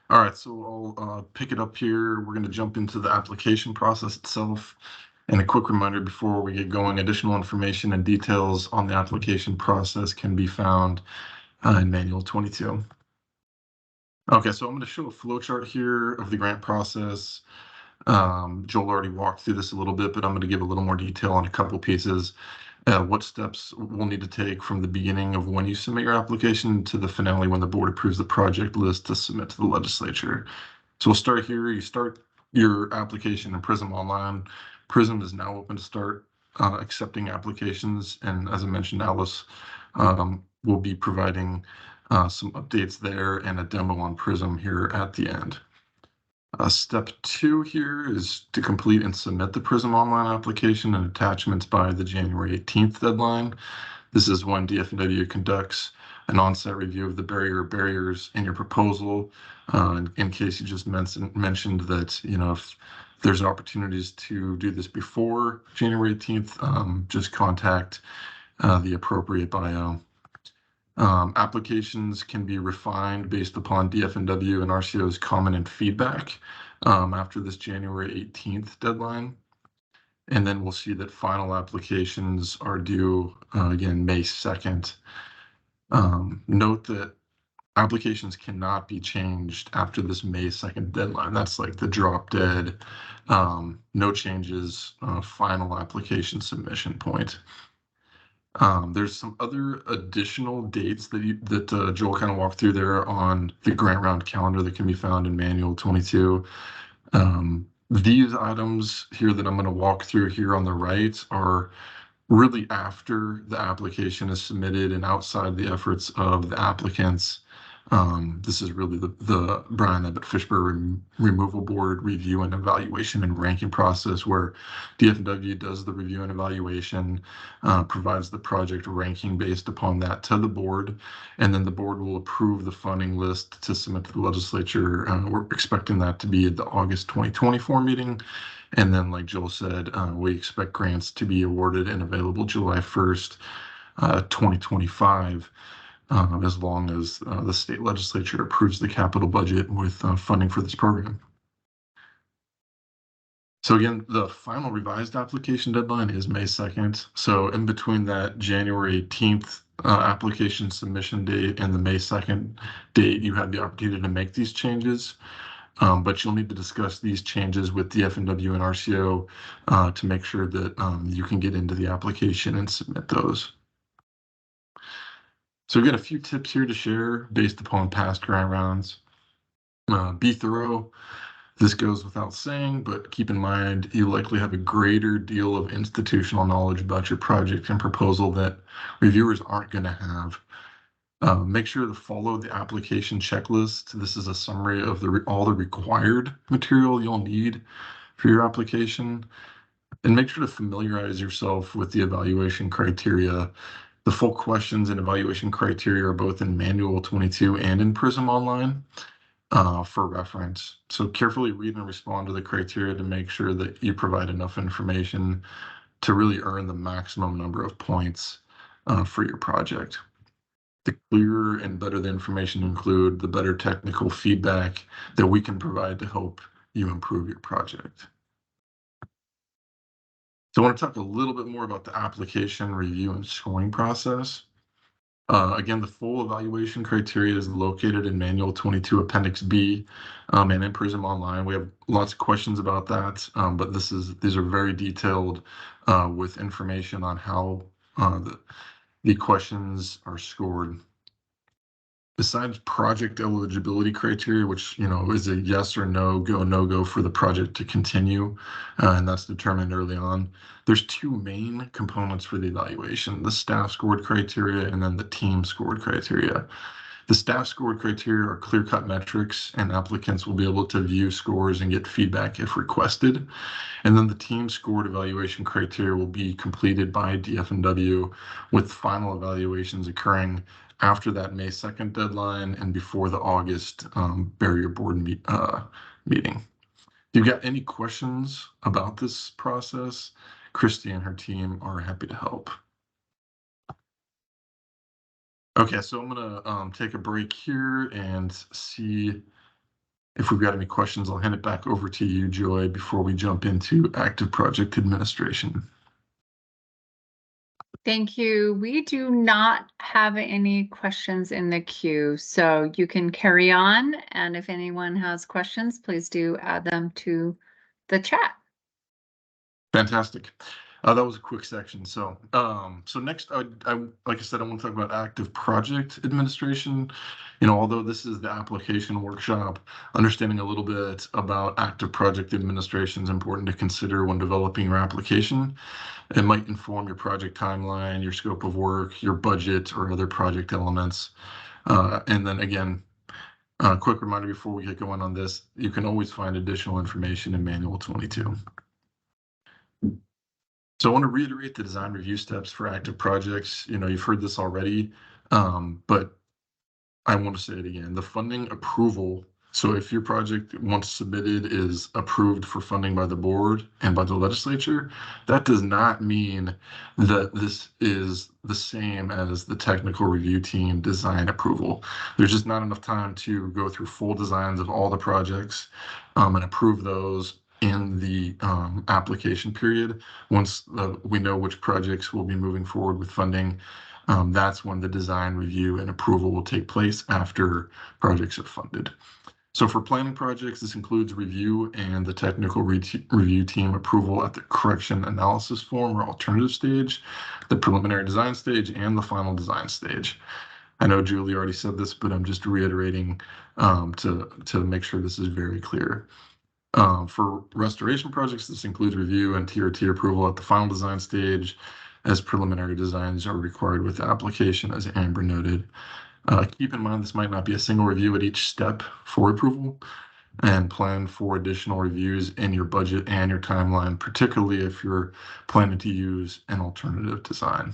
All right, so I'll pick it up here. We're going to jump into the application process itself. And a quick reminder before we get going, additional information and details on the application process can be found in Manual 22. Okay, so I'm going to show a flow chart here of the grant process. Joel already walked through this a little bit, but I'm going to give a little more detail on a couple pieces. What steps we'll need to take from the beginning of when you submit your application to the finale when the board approves the project list to submit to the legislature. So we'll start here. You start your application in PRISM Online. PRISM is now open to start accepting applications. And as I mentioned, Alice will be providing some updates there and a demo on PRISM here at the end. Step 2 here is to complete and submit the PRISM Online application and attachments by the January 18th deadline. This is when DFW conducts an on-site review of the barriers in your proposal. In case you just mentioned that, if there's opportunities to do this before January 18th, just contact the appropriate bio. Applications can be refined based upon DFW and RCO's comment and feedback after this January 18th deadline. And then we'll see that final applications are due again May 2nd. Note that applications cannot be changed after this May 2nd deadline. That's like the drop dead, no changes, final application submission point. There's some other additional dates that Joel kind of walked through there on the grant round calendar that can be found in Manual 22. These items here that I'm going to walk through here on the right are really after the application is submitted and outside the efforts of the applicants. This is really the Brian Abbott Fishburne Removal Board review and evaluation and ranking process, where DFW does the review and evaluation, provides the project ranking based upon that to the board, and then the board will approve the funding list to submit to the legislature. We're expecting that to be at the August 2024 meeting. And then, like Joel said, we expect grants to be awarded and available July 1st, 2025. As long as the state legislature approves the capital budget with funding for this program. So again, the final revised application deadline is May 2nd. So in between that January 18th application submission date and the May 2nd date, you have the opportunity to make these changes. But you'll need to discuss these changes with DFW and RCO to make sure that you can get into the application and submit those. So we've got a few tips here to share based upon past grant rounds. Be thorough. This goes without saying, but keep in mind you likely have a greater deal of institutional knowledge about your project and proposal that reviewers aren't going to have. Make sure to follow the application checklist. This is a summary of all the required material you'll need for your application. And make sure to familiarize yourself with the evaluation criteria. The full questions and evaluation criteria are both in Manual 22 and in PRISM Online for reference. So carefully read and respond to the criteria to make sure that you provide enough information to really earn the maximum number of points for your project. The clearer and better the information include, the better technical feedback that we can provide to help you improve your project. So I want to talk a little bit more about the application review and scoring process. Again, the full evaluation criteria is located in Manual 22 Appendix B and in PRISM Online. We have lots of questions about that, but these are very detailed with information on how the questions are scored. Besides project eligibility criteria, which is a yes or no go for the project to continue, and that's determined early on, there's two main components for the evaluation: the staff scored criteria and then the team scored criteria. The staff scored criteria are clear-cut metrics, and applicants will be able to view scores and get feedback if requested. And then the team scored evaluation criteria will be completed by DFW, with final evaluations occurring after that May 2nd deadline and before the August barrier board meeting. If you've got any questions about this process, Christy and her team are happy to help. Okay, so I'm gonna take a break here and see if we've got any questions. I'll hand it back over to you, Joy, before we jump into active project administration. Thank you. We do not have any questions in the queue, so you can carry on. And if anyone has questions, please do add them to the chat. Fantastic. That was a quick section. So next, like I said, I want to talk about active project administration. Although this is the application workshop, understanding a little bit about active project administration is important to consider when developing your application. It might inform your project timeline, your scope of work, your budget, or other project elements. And then again, a quick reminder before we get going on this, you can always find additional information in Manual 22. So I want to reiterate the design review steps for active projects. You've heard this already, but I want to say it again. The funding approval. So if your project once submitted is approved for funding by the board and by the legislature, that does not mean that this is the same as the technical review team design approval. There's just not enough time to go through full designs of all the projects and approve those in the application period. Once we know which projects will be moving forward with funding, that's when the design review and approval will take place after projects are funded. So for planning projects, this includes review and the technical review team approval at the correction analysis form or alternative stage, the preliminary design stage, and the final design stage. I know Julie already said this, but I'm just reiterating to make sure this is very clear. For restoration projects, this includes review and TRT approval at the final design stage, as preliminary designs are required with the application, as Amber noted. Keep in mind this might not be a single review at each step for approval, and plan for additional reviews in your budget and your timeline, particularly if you're planning to use an alternative design.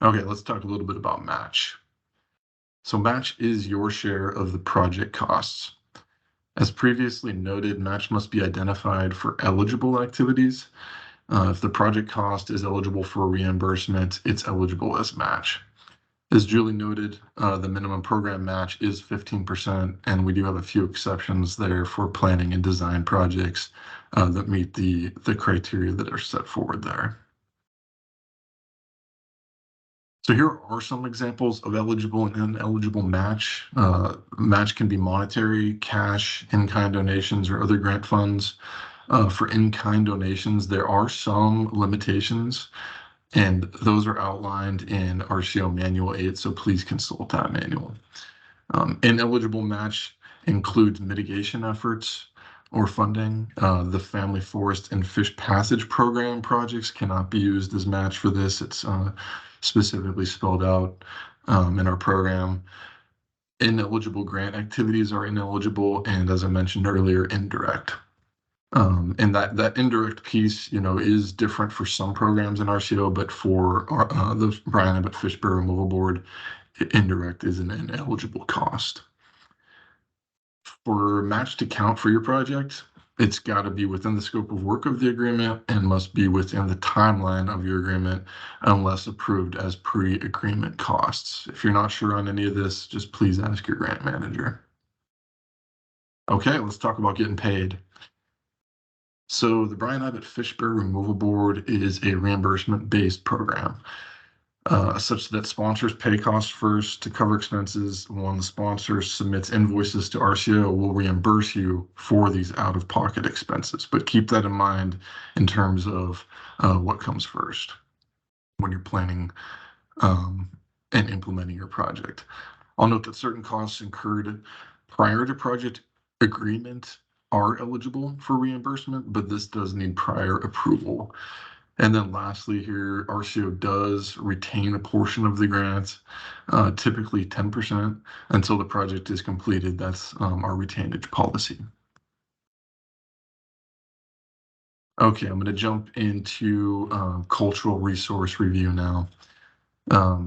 Okay, let's talk a little bit about match. So match is your share of the project costs. As previously noted, match must be identified for eligible activities. If the project cost is eligible for reimbursement, it's eligible as match. As Julie noted, the minimum program match is 15%, and we do have a few exceptions there for planning and design projects that meet the criteria that are set forward there. So here are some examples of eligible and ineligible match. Match can be monetary, cash, in-kind donations, or other grant funds. For in-kind donations, there are some limitations, and those are outlined in RCO Manual 8, so please consult that manual. Ineligible match includes mitigation efforts or funding. The Family Forest and Fish Passage Program projects cannot be used as match for this. It's specifically spelled out in our program. Ineligible grant activities are ineligible, and as I mentioned earlier, indirect. And that indirect piece, is different for some programs in RCO, but for the Bryan Abbott Fish Bear Removal Board, indirect is an ineligible cost. For match to count for your project, it's got to be within the scope of work of the agreement and must be within the timeline of your agreement unless approved as pre-agreement costs. If you're not sure on any of this, just please ask your grant manager. Okay, let's talk about getting paid. So the Bryan Abbott Fish Bear Removal Board is a reimbursement-based program, such that sponsors pay costs first to cover expenses. When the sponsor submits invoices to RCO, we'll reimburse you for these out-of-pocket expenses. But keep that in mind in terms of what comes first when you're planning and implementing your project. I'll note that certain costs incurred prior to project agreement are eligible for reimbursement, but this does need prior approval. And then lastly here, RCO does retain a portion of the grant, typically 10%, until the project is completed. That's our retainage policy. Okay, I'm going to jump into cultural resource review now.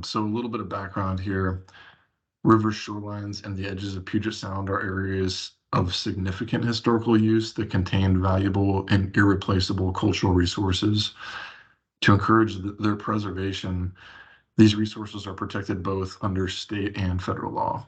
So a little bit of background here. River shorelines and the edges of Puget Sound are areas of significant historical use that contain valuable and irreplaceable cultural resources. To encourage their preservation, these resources are protected both under state and federal law.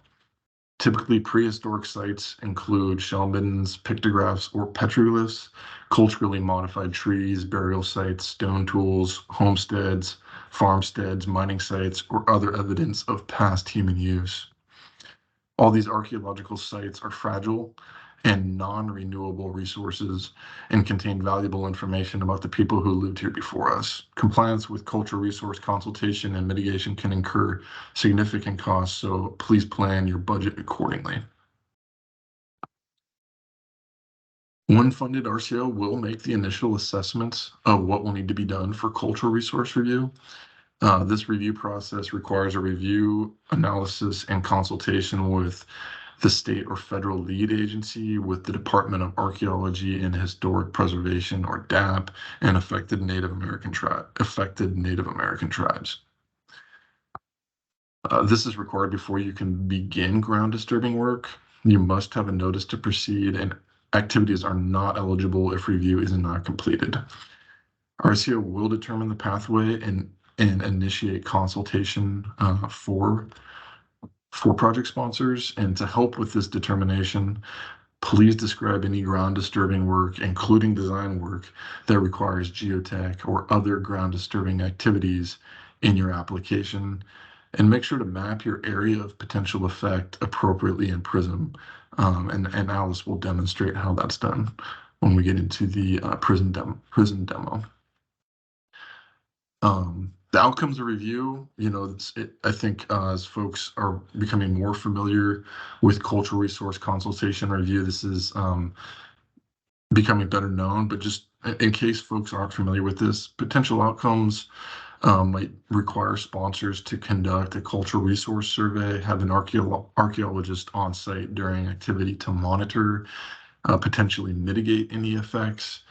Typically, prehistoric sites include shell middens, pictographs, or petroglyphs, culturally modified trees, burial sites, stone tools, homesteads, farmsteads, mining sites, or other evidence of past human use. All these archaeological sites are fragile and non-renewable resources and contain valuable information about the people who lived here before us. Compliance with cultural resource consultation and mitigation can incur significant costs, so please plan your budget accordingly. When funded, RCO will make the initial assessments of what will need to be done for cultural resource review. This review process requires a review, analysis, and consultation with the state or federal lead agency, with the Department of Archaeology and Historic Preservation, or DAP, and affected Native American tribes. This is required before you can begin ground disturbing work. You must have a notice to proceed, and activities are not eligible if review is not completed. RCO will determine the pathway and initiate consultation for project sponsors. And to help with this determination, please describe any ground disturbing work, including design work, that requires geotech or other ground disturbing activities in your application. And make sure to map your area of potential effect appropriately in PRISM. And Alice will demonstrate how that's done when we get into the PRISM demo. The outcomes of review, I think as folks are becoming more familiar with cultural resource consultation review, this is becoming better known, but just in case folks aren't familiar with this, potential outcomes might require sponsors to conduct a cultural resource survey, have an archaeologist on site during activity to monitor, potentially mitigate any effects,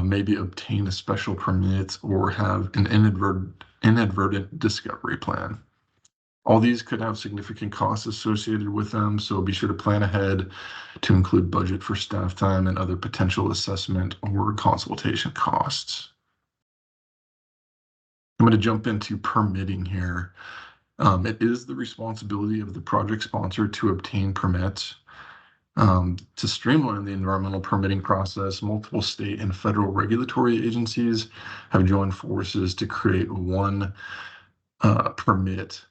maybe obtain a special permit, or have an inadvertent discovery plan. All these could have significant costs associated with them, so be sure to plan ahead to include budget for staff time and other potential assessment or consultation costs. I'm going to jump into permitting here. It is the responsibility of the project sponsor to obtain permits. To streamline the environmental permitting process, multiple state and federal regulatory agencies have joined forces to create one permit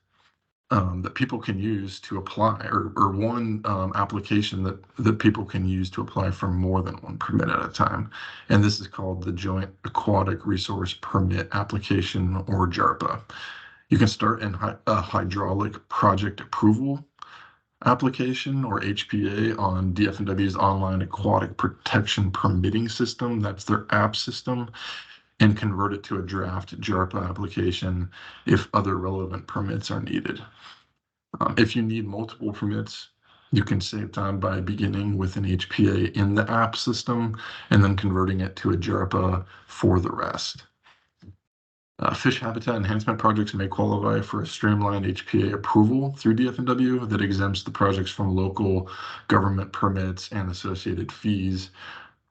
that people can use to apply, or one application that people can use to apply for more than one permit at a time. And this is called the Joint Aquatic Resource Permit Application, or JARPA. You can start in a hydraulic project approval application, or HPA, on DFW's online aquatic protection permitting system. That's their app system, and convert it to a draft JARPA application if other relevant permits are needed. If you need multiple permits, you can save time by beginning with an HPA in the app system and then converting it to a JARPA for the rest. Fish habitat enhancement projects may qualify for a streamlined HPA approval through DFW that exempts the projects from local government permits and associated fees.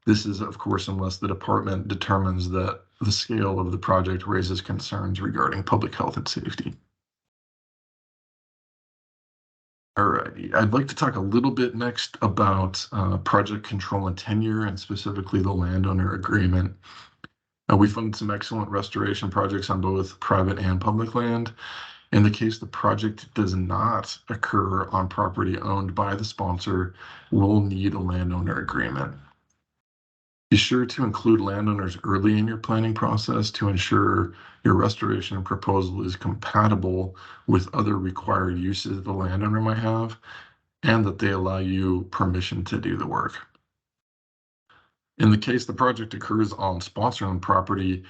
This is, of course, unless the department determines that the scale of the project raises concerns regarding public health and safety. Alrighty, I'd like to talk a little bit next about project control and tenure, and specifically the landowner agreement. We funded some excellent restoration projects on both private and public land. In the case the project does not occur on property owned by the sponsor, we'll need a landowner agreement. Be sure to include landowners early in your planning process to ensure your restoration proposal is compatible with other required uses the landowner might have, and that they allow you permission to do the work. In the case the project occurs on sponsor-owned property,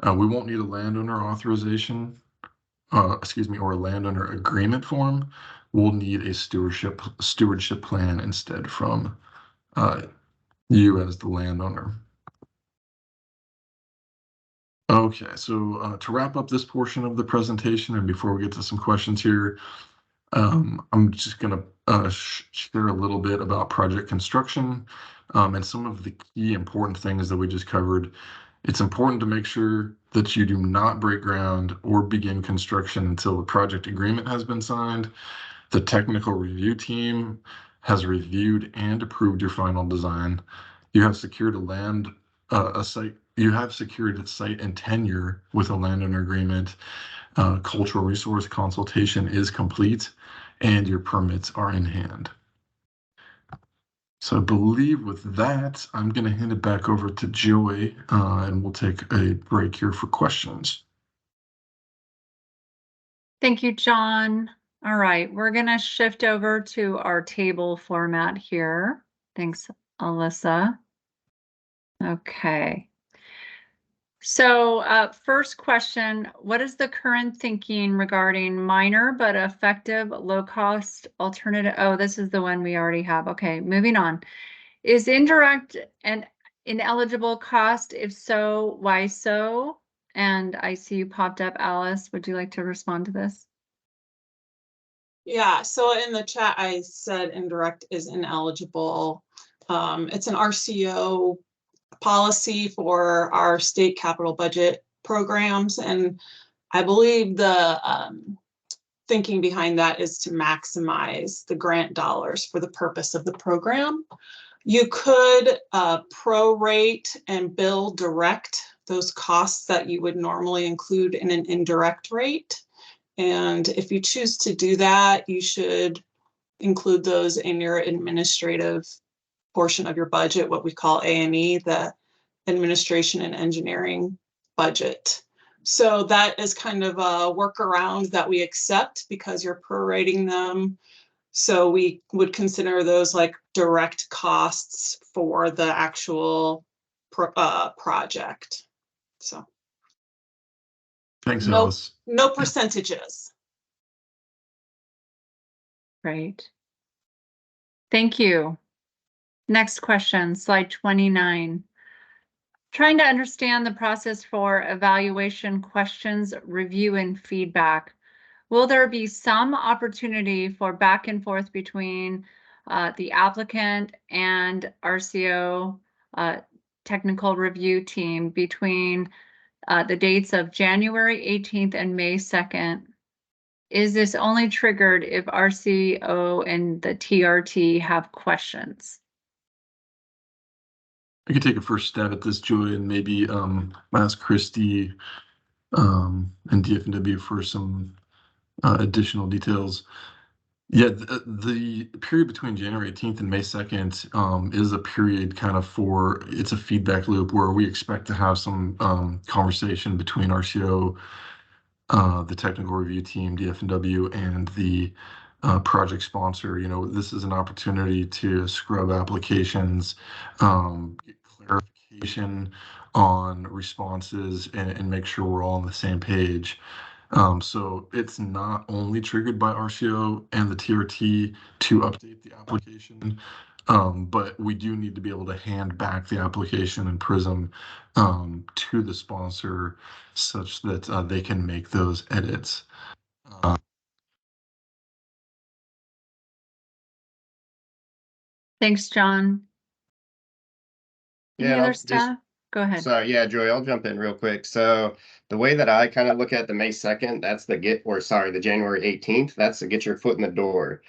we won't need a landowner authorization, or a landowner agreement form. We'll need a stewardship plan instead from you as the landowner. Okay, so to wrap up this portion of the presentation, and before we get to some questions here, I'm just going to share a little bit about project construction and some of the key important things that we just covered. It's important to make sure that you do not break ground or begin construction until the project agreement has been signed. The technical review team has reviewed and approved your final design. You have secured a site. You have secured site and tenure with a landowner agreement. Cultural resource consultation is complete, and your permits are in hand. So I believe with that, I'm going to hand it back over to Joy, and we'll take a break here for questions. Thank you, John. All right, we're going to shift over to our table format here. Thanks, Alyssa. Okay. So first question, what is the current thinking regarding minor but effective low-cost alternative? Oh, this is the one we already have. Okay, moving on. Is indirect and ineligible cost? If so, why so? And I see you popped up, Alice. Would you like to respond to this? Yeah, so in the chat, I said indirect is ineligible. It's an RCO policy for our state capital budget programs. And I believe the thinking behind that is to maximize the grant dollars for the purpose of the program. You could prorate and bill direct those costs that you would normally include in an indirect rate. And if you choose to do that, you should include those in your administrative portion of your budget, what we call A&E, the administration and engineering budget. So that is kind of a workaround that we accept because you're prorating them. So we would consider those like direct costs for the actual project. So thanks, Alice. No percentages. Great. Thank you. Next question, slide 29. Trying to understand the process for evaluation questions, review, and feedback. Will there be some opportunity for back and forth between the applicant and RCO technical review team between the dates of January 18th and May 2nd is this only triggered if RCO and the TRT have questions? I could take a first stab at this, Joy, and maybe ask Christy and DFW for some additional details. Yeah, the period between January 18th and May 2nd is a period kind of it's a feedback loop where we expect to have some conversation between RCO, the technical review team, DFW, and the project sponsor. You know, this is an opportunity to scrub applications, get clarification on responses, and make sure we're all on the same page. So it's not only triggered by RCO and the TRT to update the application, but we do need to be able to hand back the application in PRISM to the sponsor such that they can make those edits. Thanks, John. Any Yeah, other I'll stuff? Go ahead. So yeah, Joy, I'll jump in real quick. So the way that I kind of look at the May 2nd, that's the the January 18th, that's to get your foot in the door.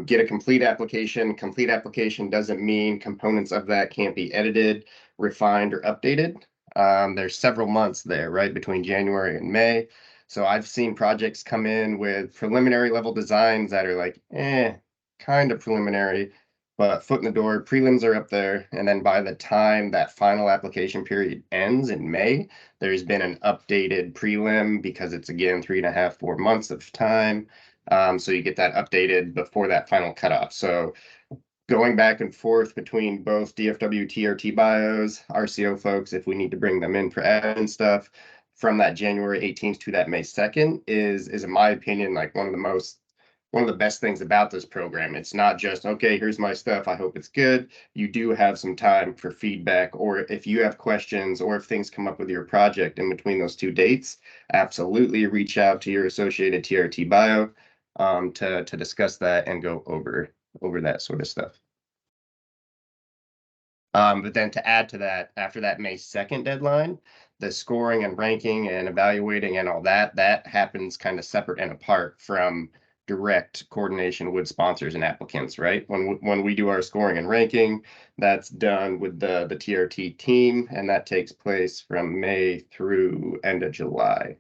Get a complete application. Complete application doesn't mean components of that can't be edited, refined, or updated. There's several months there, right, between January and May. So I've seen projects come in with preliminary level designs that are like, kind of preliminary, but foot in the door, prelims are up there. And then by the time that final application period ends in May, there's been an updated prelim because it's again 3.5, 4 months of time. So you get that updated before that final cutoff. So going back and forth between both DFW, TRT bios, RCO folks, if we need to bring them in for admin stuff from that January 18th to that May 2nd is in my opinion, like one of the best things about this program. It's not just, okay, here's my stuff, I hope it's good. You do have some time for feedback, or if you have questions or if things come up with your project in between those two dates, absolutely reach out to your associated TRT bio to discuss that and go over that sort of stuff. But then to add to that, after that May 2nd deadline, the scoring and ranking and evaluating and all that happens kind of separate and apart from direct coordination with sponsors and applicants, right? When we do our scoring and ranking, that's done with the TRT team, and that takes place from May through end of July.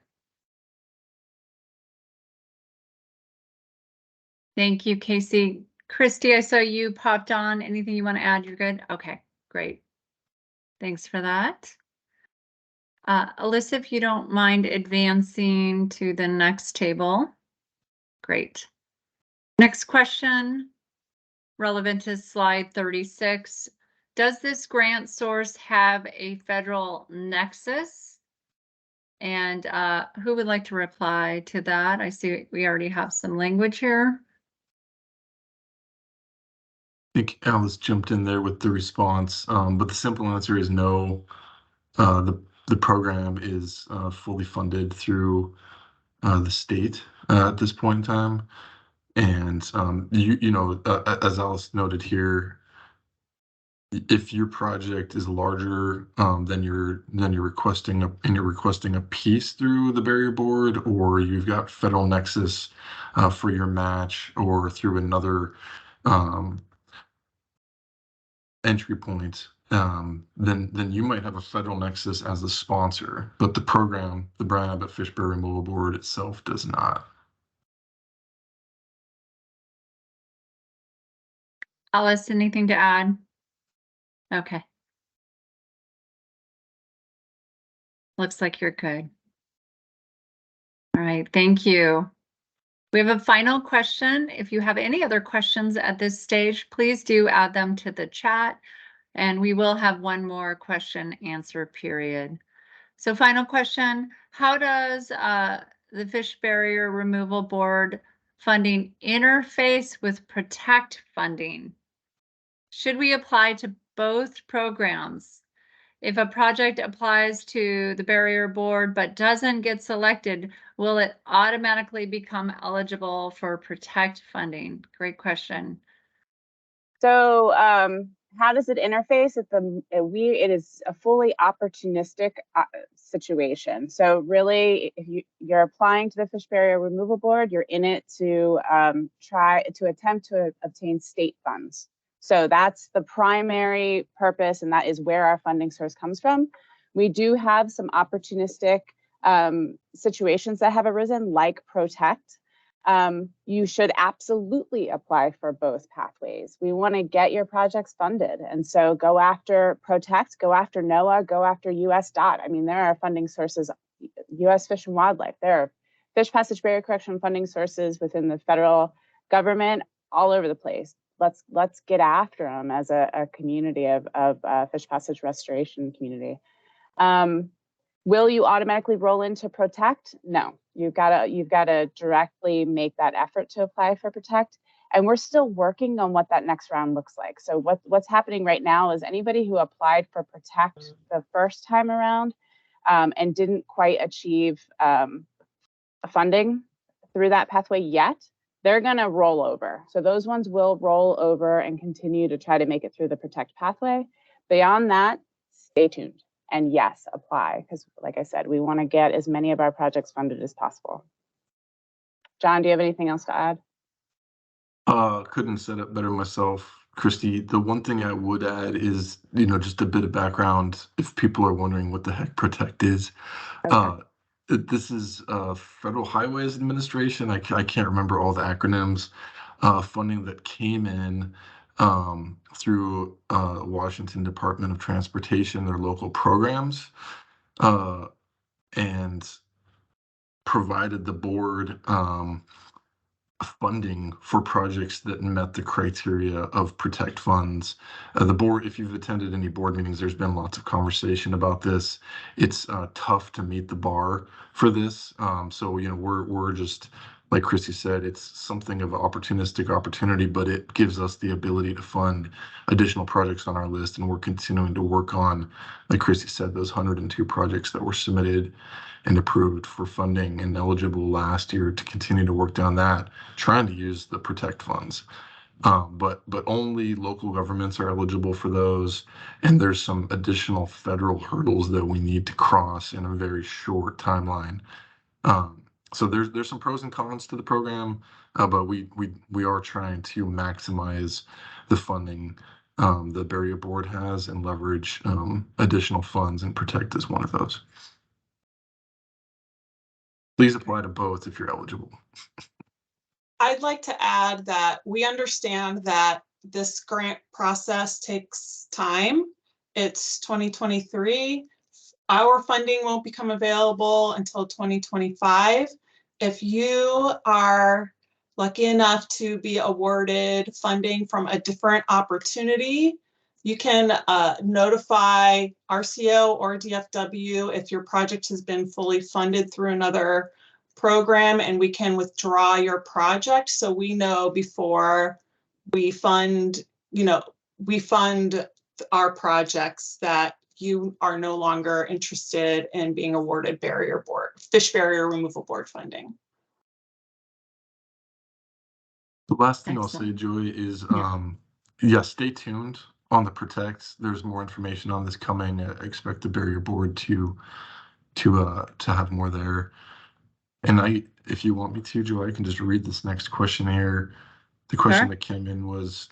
Thank you, Casey. Christy, I saw you popped on. Anything you want to add? You're good? Okay, great. Thanks for that. Alyssa, if you don't mind advancing to the next table. Great. Next question, relevant to slide 36. Does this grant source have a federal nexus? And who would like to reply to that? I see we already have some language here. I think Alice jumped in there with the response, but the simple answer is no. The program is fully funded through the state at this point in time, and you know, as Alice noted here, if your project is larger than you're requesting a piece through the barrier board, or you've got federal nexus for your match, or through another entry point, then you might have a federal nexus as a sponsor, but the program, the Brian Abbott Fish Barrier Removal Board itself, does not. Alice, anything to add? Okay. Looks like you're good. All right, thank you. We have a final question. If you have any other questions at this stage, please do add them to the chat, and we will have one more question answer period. So final question, how does the Fish Barrier Removal Board funding interface with PROTECT funding? Should we apply to both programs? If a project applies to the barrier board but doesn't get selected, will it automatically become eligible for PROTECT funding? Great question. So how does it interface? It is a fully opportunistic situation. So really, if you're applying to the Fish Barrier Removal Board, you're in it to attempt to obtain state funds. So that's the primary purpose, and that is where our funding source comes from. We do have some opportunistic situations that have arisen, like Protect. You should absolutely apply for both pathways. We want to get your projects funded. And so go after Protect, go after NOAA, go after US DOT. I mean, there are funding sources, US Fish and Wildlife. There are fish passage barrier correction funding sources within the federal government all over the place. Let's get after them as a community of fish passage restoration community. Will you automatically roll into Protect? No, you've got to directly make that effort to apply for Protect. And we're still working on what that next round looks like. So what's happening right now is anybody who applied for Protect the first time around and didn't quite achieve funding through that pathway yet, they're going to roll over. So those ones will roll over and continue to try to make it through the Protect pathway. Beyond that, stay tuned. And yes, apply, because like I said, we want to get as many of our projects funded as possible. John, do you have anything else to add? Couldn't set it better myself, Christy. The one thing I would add is, just a bit of background if people are wondering what the heck Protect is. Okay. This is Federal Highways Administration. I can't remember all the acronyms. Funding that came in through Washington Department of Transportation, their local programs, and provided the board funding for projects that met the criteria of Protect funds. The board, if you've attended any board meetings, there's been lots of conversation about this. It's tough to meet the bar for this. So, we're just, like Christy said, it's something of an opportunistic opportunity, but it gives us the ability to fund additional projects on our list. And we're continuing to work on, like Christy said, those 102 projects that were submitted and approved for funding and eligible last year, to continue to work down that, trying to use the Protect funds. But only local governments are eligible for those. And there's some additional federal hurdles that we need to cross in a very short timeline. So there's some pros and cons to the program, but we are trying to maximize the funding the Barrier Board has and leverage additional funds, and Protect is one of those. Please apply to both if you're eligible. I'd like to add that we understand that this grant process takes time. It's 2023. Our funding won't become available until 2025. If you are lucky enough to be awarded funding from a different opportunity, you can notify RCO or DFW if your project has been fully funded through another program, and we can withdraw your project, so we know before we fund, we fund our projects that you are no longer interested in being awarded Fish Barrier Removal Board funding. The last thing I'll say, Joy, is stay tuned on the Protect. There's more information on this coming. I expect the Barrier Board to have more there. And if you want me to, Joy, I can just read this next question here. The question that came in was,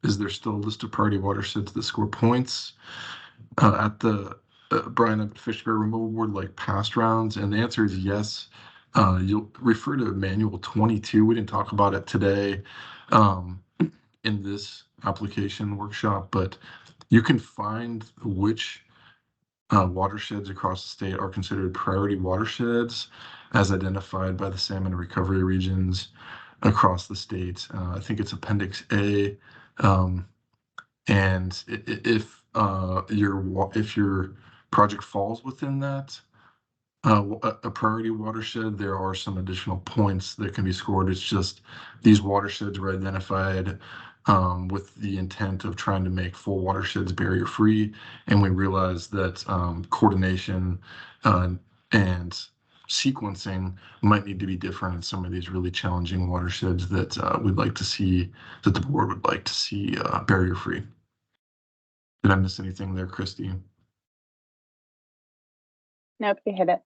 is there still a list of priority watersheds that score points at the Bryan Fish Barrier Removal Board like past rounds? And the answer is yes. You'll refer to Manual 22. We didn't talk about it today in this application workshop, but you can find which watersheds across the state are considered priority watersheds as identified by the salmon recovery regions across the state. I think it's Appendix A. And if your project falls within that, a priority watershed, there are some additional points that can be scored. It's just these watersheds were identified with the intent of trying to make full watersheds barrier free, and we realized that coordination and sequencing might need to be different in some of these really challenging watersheds that we'd like to see, that the board would like to see barrier free. Did I miss anything there, Christy? Nope, you hit it.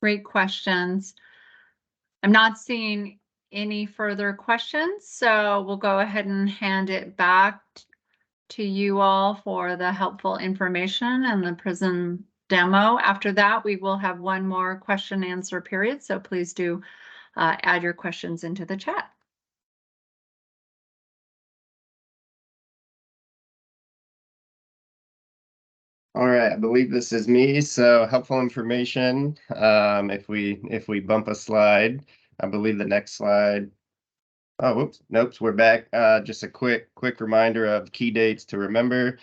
Great questions. I'm not seeing any further questions, so we'll go ahead and hand it back to you all for the helpful information and the PRISM demo. After that, we will have one more question and answer period, so please do add your questions into the chat. All right, I believe this is me. So helpful information. If we bump a slide, I believe the next slide. Oh, whoops, nope, we're back. Just a quick reminder of key dates to remember.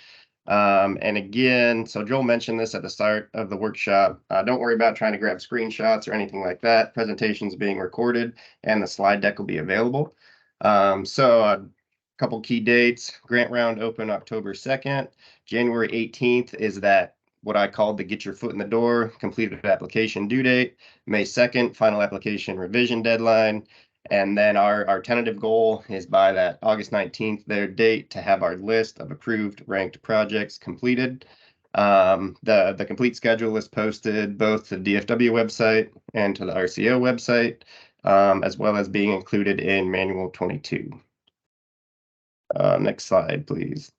And again, so Joel mentioned this at the start of the workshop. Don't worry about trying to grab screenshots or anything like that. Presentation's being recorded and the slide deck will be available. So a couple key dates. Grant round open October 2nd. January 18th is that what I called the get your foot in the door, completed application due date. May 2nd, final application revision deadline. And then our tentative goal is by that August 19th, their date, to have our list of approved ranked projects completed. The complete schedule is posted both to the DFW website and to the RCO website, as well as being included in Manual 22. Next slide, please.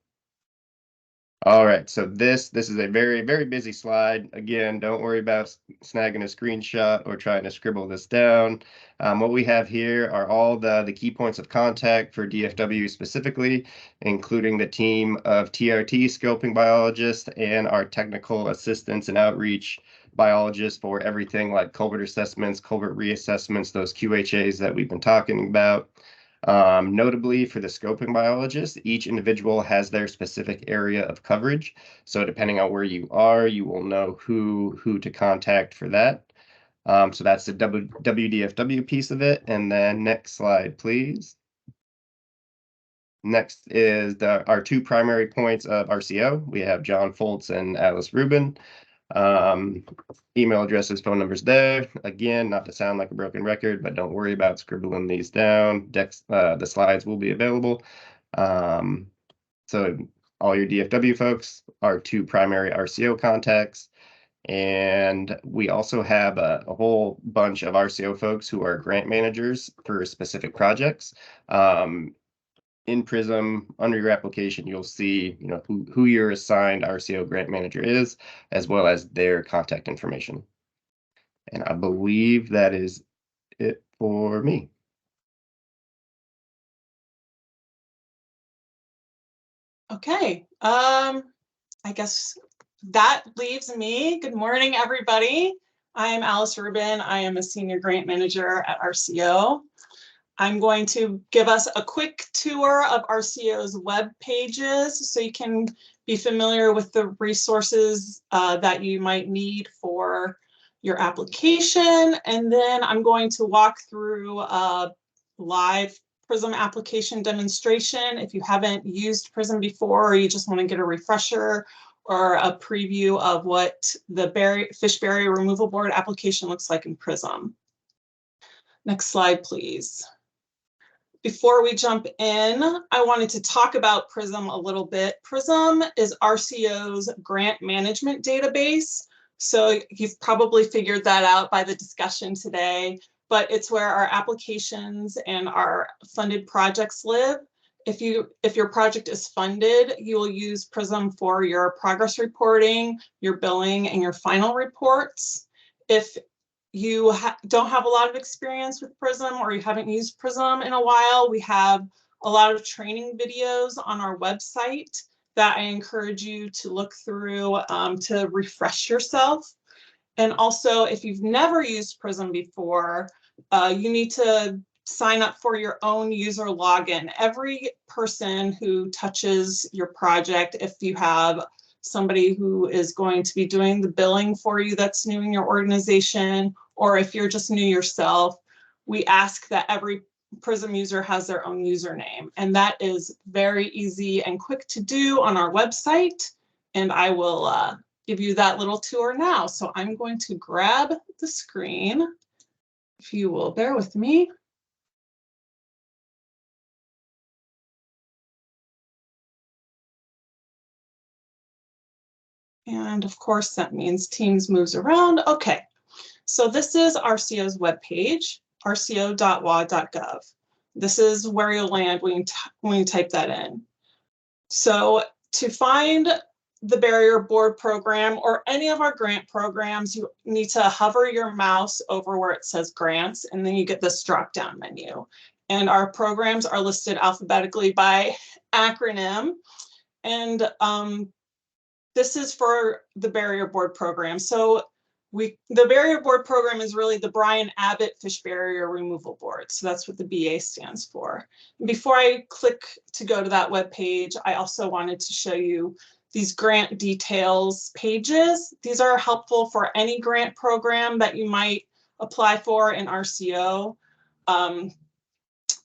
All right, so this is a very busy slide. Again, don't worry about snagging a screenshot or trying to scribble this down. What we have here are all the key points of contact for DFW specifically, including the team of TRT scoping biologists and our technical assistance and outreach biologists for everything like culvert assessments, culvert reassessments, those QHAs that we've been talking about. Notably for the scoping biologist, each individual has their specific area of coverage. So depending on where you are, you will know who to contact for that. So that's the WDFW piece of it. And then next slide, please. Next is our two primary points of RCO. We have John Foltz and Alice Rubin. Email addresses, phone numbers there. Again, not to sound like a broken record, but don't worry about scribbling these down. The slides will be available. So all your DFW folks are two primary RCO contacts. And we also have a whole bunch of RCO folks who are grant managers for specific projects. In PRISM, under your application, you'll see, who your assigned RCO grant manager is, as well as their contact information. And I believe that is it for me. Okay, I guess that leaves me. Good morning, everybody. I am Alice Rubin. I am a senior grant manager at RCO. I'm going to give us a quick tour of RCO's web pages so you can be familiar with the resources that you might need for your application. And then I'm going to walk through a live PRISM application demonstration. If you haven't used PRISM before, or you just want to get a refresher or a preview of what the fish barrier removal board application looks like in PRISM. Next slide, please. Before we jump in, I wanted to talk about PRISM a little bit. PRISM is RCO's grant management database. So you've probably figured that out by the discussion today, but it's where our applications and our funded projects live. If your project is funded, you will use PRISM for your progress reporting, your billing, and your final reports. If you don't have a lot of experience with PRISM or you haven't used PRISM in a while, we have a lot of training videos on our website that I encourage you to look through to refresh yourself. And also, if you've never used PRISM before, you need to sign up for your own user login. Every person who touches your project, if you have somebody who is going to be doing the billing for you that's new in your organization, or if you're just new yourself, we ask that every PRISM user has their own username. And that is very easy and quick to do on our website. And I will give you that little tour now. So I'm going to grab the screen, if you will bear with me. And of course, that means Teams moves around. Okay, so this is RCO's webpage, rco.wa.gov. This is where you'll land when you type that in. So to find the Barrier Board program or any of our grant programs, you need to hover your mouse over where it says grants, and then you get this drop-down menu. And our programs are listed alphabetically by acronym. And this is for the Barrier Board program. So the Barrier Board program is really the Brian Abbott Fish Barrier Removal Board. So that's what the BA stands for. Before I click to go to that web page, I also wanted to show you these grant details pages. These are helpful for any grant program that you might apply for in RCO.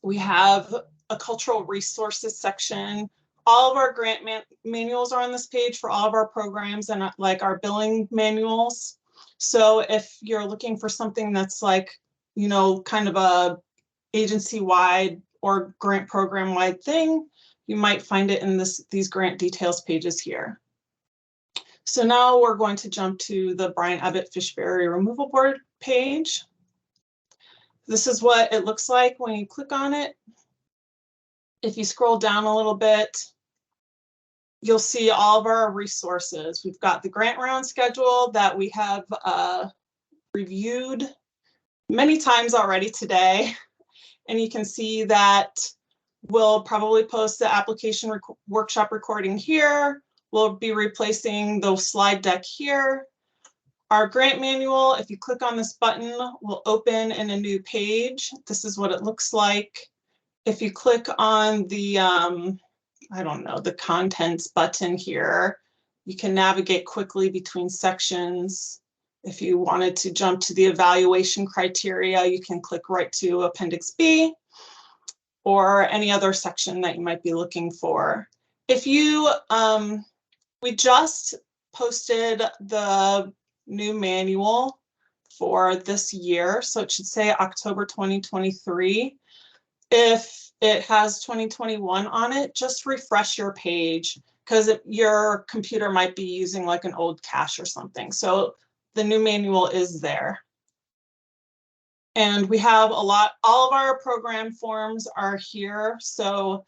We have a cultural resources section. All of our grant manuals are on this page for all of our programs, and like our billing manuals. So if you're looking for something that's like, you know, kind of a agency-wide or grant program-wide thing, you might find it in these grant details pages here. So now we're going to jump to the Brian Abbott Fish Barrier Removal Board page. This is what it looks like when you click on it. If you scroll down a little bit, you'll see all of our resources. We've got the grant round schedule that we have reviewed many times already today. And you can see that we'll probably post the application workshop recording here. We'll be replacing the slide deck here. Our grant manual, if you click on this button, will open in a new page. This is what it looks like. If you click on the, I don't know, the contents button here, you can navigate quickly between sections. If you wanted to jump to the evaluation criteria, you can click right to Appendix B or any other section that you might be looking for. If you, we just posted the new manual for this year, so it should say October 2023. If it has 2021 on it, just refresh your page because your computer might be using like an old cache or something. So the new manual is there. And we have all of our program forms are here. So,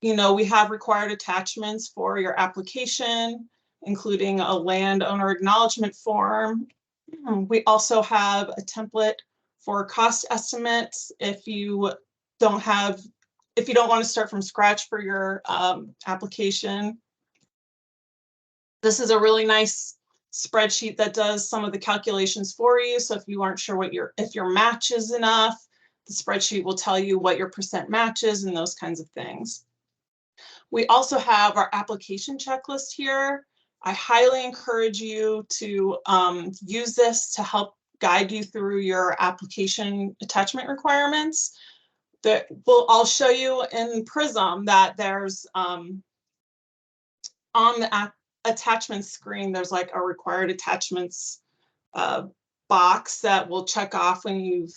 you know, we have required attachments for your application, including a landowner acknowledgement form. We also have a template for cost estimates if you don't want to start from scratch for your application. This is a really nice spreadsheet that does some of the calculations for you. So if you aren't sure if your match is enough, the spreadsheet will tell you what your percent match is and those kinds of things. We also have our application checklist here. I highly encourage you to use this to help guide you through your application attachment requirements. I'll show you in PRISM that there's on the attachment screen, there's like a required attachments box that will check off when you've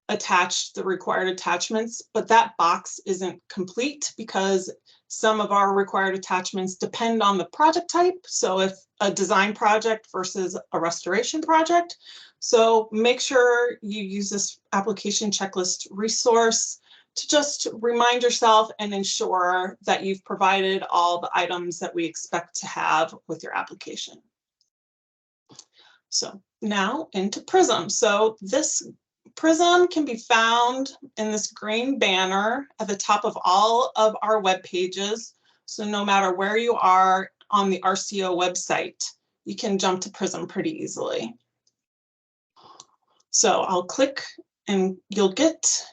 attached the required attachments, but that box isn't complete because some of our required attachments depend on the project type. So if a design project versus a restoration project. So make sure you use this application checklist resource to just remind yourself and ensure that you've provided all the items that we expect to have with your application. So now into PRISM. So this PRISM can be found in this green banner at the top of all of our web pages. So no matter where you are on the RCO website, you can jump to PRISM pretty easily. So I'll click and you'll get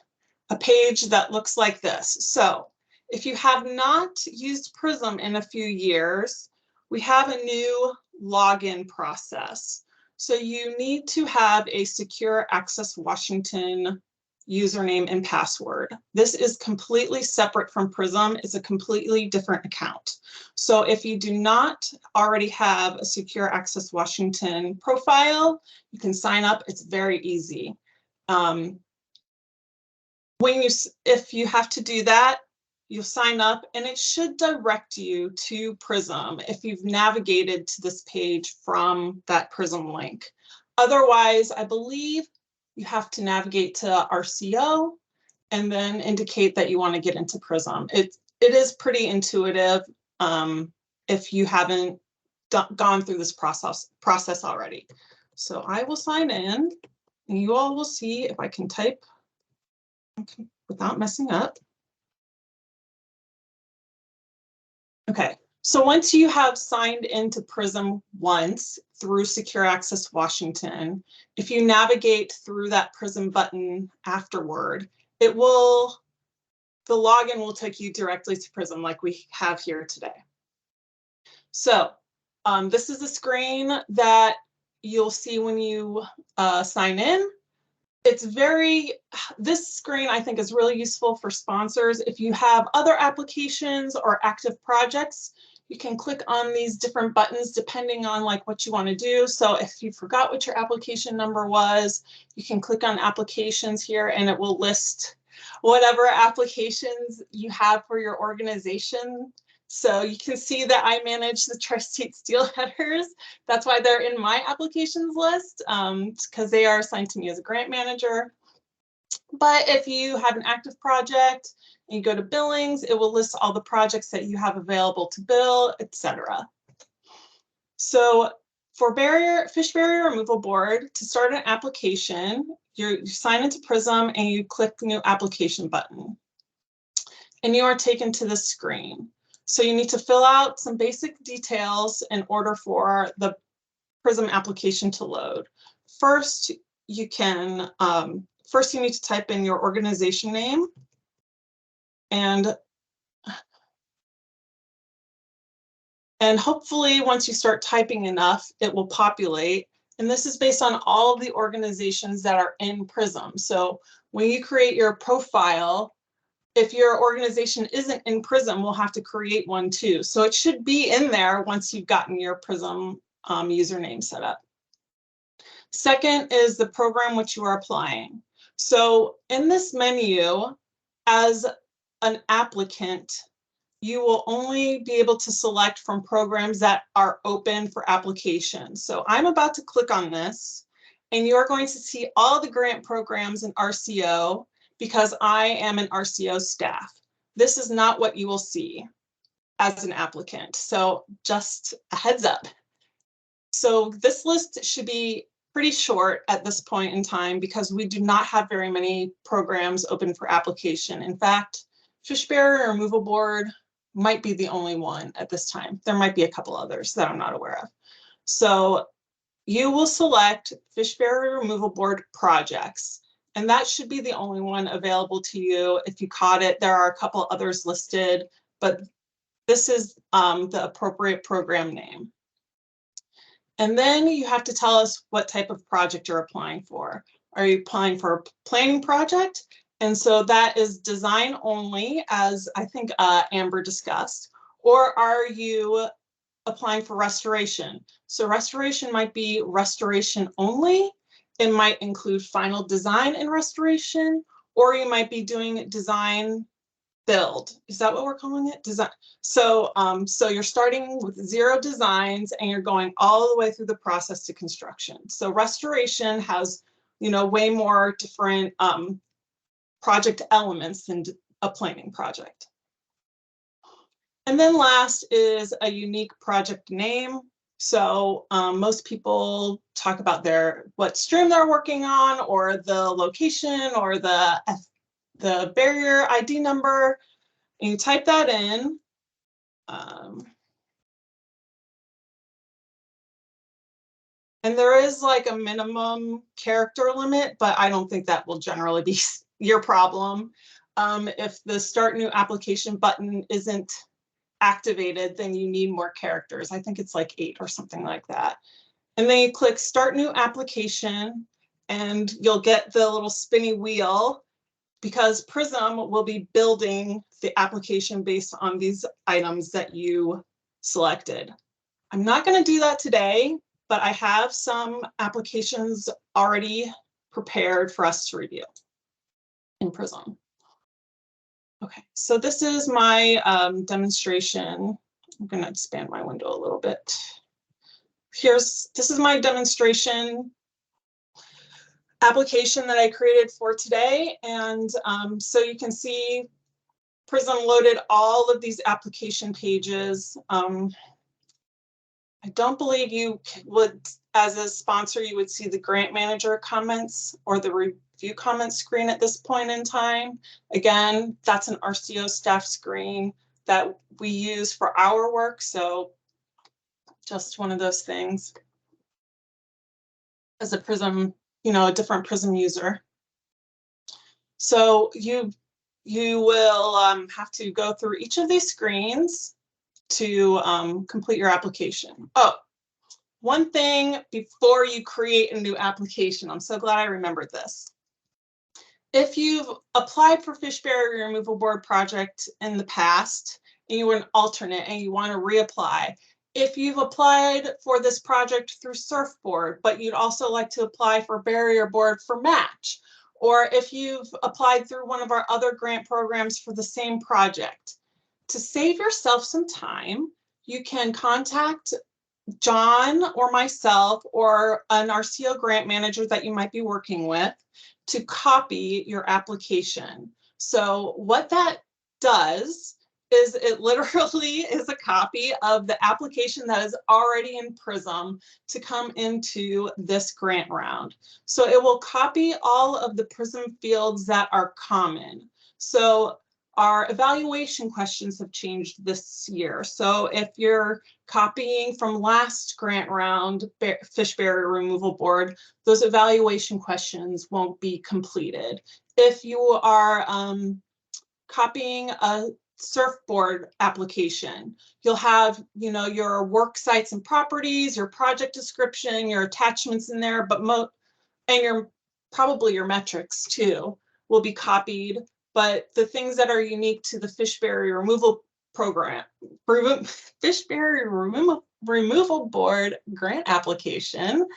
a page that looks like this. So if you have not used PRISM in a few years, we have a new login process. So you need to have a Secure Access Washington username and password. This is completely separate from PRISM. It's a completely different account. So if you do not already have a Secure Access Washington profile, you can sign up. It's very easy. If you have to do that, you'll sign up and it should direct you to PRISM if you've navigated to this page from that PRISM link. Otherwise, I believe you have to navigate to RCO and then indicate that you want to get into PRISM. It is pretty intuitive if you haven't gone through this process already. So I will sign in and you all will see if I can type without messing up. Okay, so once you have signed into PRISM once through Secure Access Washington, if you navigate through that PRISM button afterward, the login will take you directly to PRISM like we have here today. So this is the screen that you'll see when you sign in. This screen I think is really useful for sponsors. If you have other applications or active projects, you can click on these different buttons depending on like what you want to do. So if you forgot what your application number was, you can click on applications here and it will list whatever applications you have for your organization. So you can see that I manage the Tri-State Steel Headers. That's why they're in my applications list, because they are assigned to me as a grant manager. But if you have an active project and you go to billings, it will list all the projects that you have available to bill, etc. So for Fish Barrier Removal Board, to start an application, you sign into PRISM and you click the New Application button. And you are taken to the screen. So you need to fill out some basic details in order for the PRISM application to load. First, you need to type in your organization name, and hopefully once you start typing enough, it will populate. And this is based on all of the organizations that are in PRISM. So when you create your profile, if your organization isn't in PRISM, we'll have to create one too. So it should be in there once you've gotten your PRISM username set up. Second is the program which you are applying. So in this menu, as an applicant, you will only be able to select from programs that are open for application. So I'm about to click on this, and you're going to see all the grant programs in RCO, because I am an RCO staff. This is not what you will see as an applicant. So just a heads up. So this list should be pretty short at this point in time because we do not have very many programs open for application. In fact, Fish Barrier Removal Board might be the only one at this time. There might be a couple others that I'm not aware of. So you will select Fish Barrier Removal Board projects. And that should be the only one available to you. If you caught it, there are a couple others listed, but this is the appropriate program name. And then you have to tell us what type of project you're applying for. Are you applying for a planning project? And so that is design only, as I think Amber discussed. Or are you applying for restoration? So restoration might be restoration only. It might include final design and restoration, or you might be doing design build. Is that what we're calling it? Design. So, so you're starting with 0 designs and you're going all the way through the process to construction. So restoration has, way more different project elements than a planning project. And then last is a unique project name. So most people talk about what stream they're working on, or the location, or the barrier ID number, and you type that in. And there is like a minimum character limit, but I don't think that will generally be your problem. If the Start New Application button isn't activated, then you need more characters. I think it's like 8 or something like that. And then you click Start New Application, and you'll get the little spinny wheel, because PRISM will be building the application based on these items that you selected. I'm not going to do that today, but I have some applications already prepared for us to review in PRISM. Okay, so this is my demonstration. I'm going to expand my window a little bit. This is my demonstration application that I created for today. And so you can see PRISM loaded all of these application pages. I don't believe you would, as a sponsor, you would see the grant manager comments or the review comments screen at this point in time. Again, that's an RCO staff screen that we use for our work. So just one of those things. As a PRISM, a different PRISM user. So you will have to go through each of these screens to complete your application. Oh, one thing before you create a new application, I'm so glad I remembered this. If you've applied for Fish Barrier Removal Board project in the past and you were an alternate and you want to reapply, if you've applied for this project through Surfboard, but you'd also like to apply for Barrier Board for match, or if you've applied through one of our other grant programs for the same project, to save yourself some time, you can contact John or myself or an RCO grant manager that you might be working with to copy your application. So what that does is it literally is a copy of the application that is already in PRISM to come into this grant round. So it will copy all of the PRISM fields that are common. So our evaluation questions have changed this year. So if you're copying from last grant round, Fish Barrier Removal Board, those evaluation questions won't be completed. If you are copying a Surfboard application, you'll have, your work sites and properties, your project description, your attachments in there, but probably your metrics too will be copied. But the things that are unique to the Fish Barrier Removal Program, Fish Barrier Removal Board grant application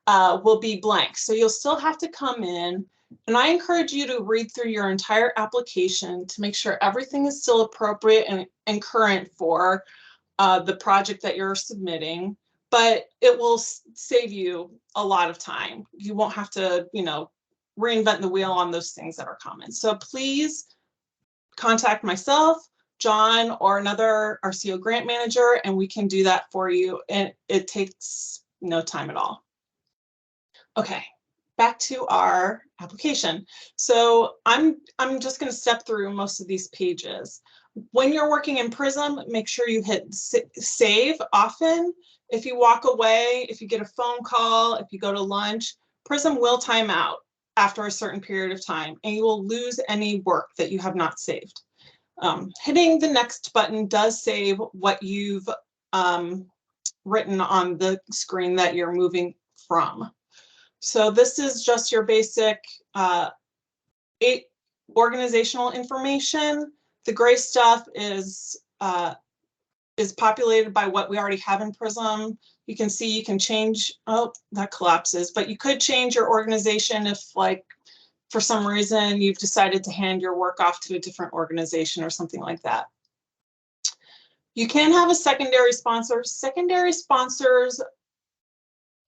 will be blank. So you'll still have to come in, and I encourage you to read through your entire application to make sure everything is still appropriate and current for the project that you're submitting. But it will save you a lot of time. You won't have to, reinvent the wheel on those things that are common. So please contact myself, John, or another RCO grant manager, and we can do that for you. And it takes no time at all. Okay, back to our application. So I'm just going to step through most of these pages. When you're working in PRISM, make sure you hit save often. If you walk away, if you get a phone call, if you go to lunch, PRISM will time out after a certain period of time, and you will lose any work that you have not saved. Hitting the next button does save what you've written on the screen that you're moving from. So this is just your basic organizational information. The gray stuff is populated by what we already have in PRISM. You can see you can change, oh, that collapses, but you could change your organization if, like, for some reason you've decided to hand your work off to a different organization or something like that. You can have a secondary sponsor. Secondary sponsors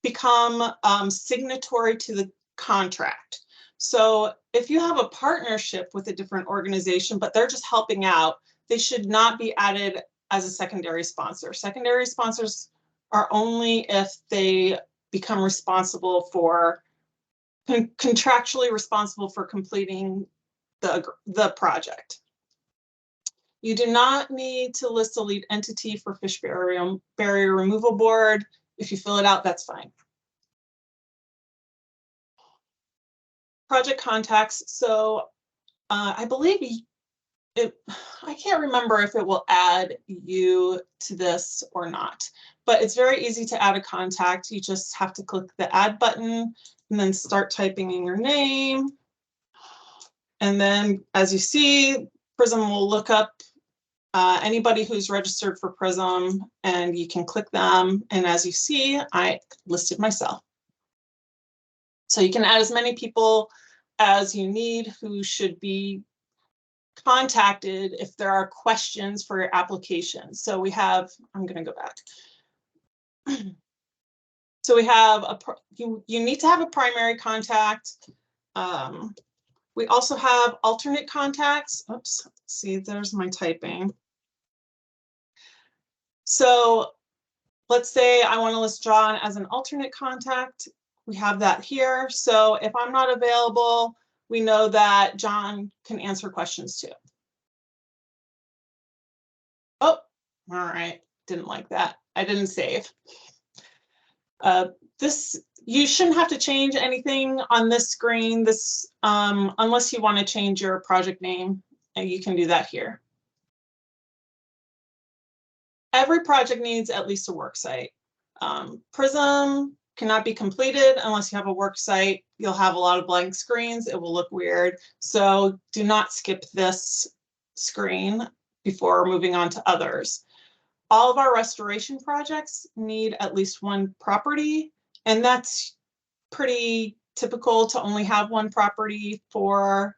become signatory to the contract. So if you have a partnership with a different organization, but they're just helping out, they should not be added as a secondary sponsor. Secondary sponsors are only if they become responsible for, contractually responsible for completing the project. You do not need to list a lead entity for Fish Barrier Removal Board. If you fill it out, that's fine. Project contacts. So I believe I can't remember if it will add you to this or not, but it's very easy to add a contact. You just have to click the add button and then start typing in your name. And then, as you see, PRISM will look up anybody who's registered for PRISM, and you can click them. And as you see, I listed myself. So you can add as many people as you need who should be contacted if there are questions for your application. So we have, I'm going to go back. So we have you need to have a primary contact. We also have alternate contacts. Oops, see, there's my typing. So let's say I want to list John as an alternate contact. We have that here. So if I'm not available, we know that John can answer questions too. Oh, all right. Didn't like that. I didn't save. You shouldn't have to change anything on this screen. Unless you want to change your project name, and you can do that here. Every project needs at least a work site. PRISM cannot be completed unless you have a work site. You'll have a lot of blank screens. It will look weird. So do not skip this screen before moving on to others. All of our restoration projects need at least one property, and that's pretty typical to only have one property for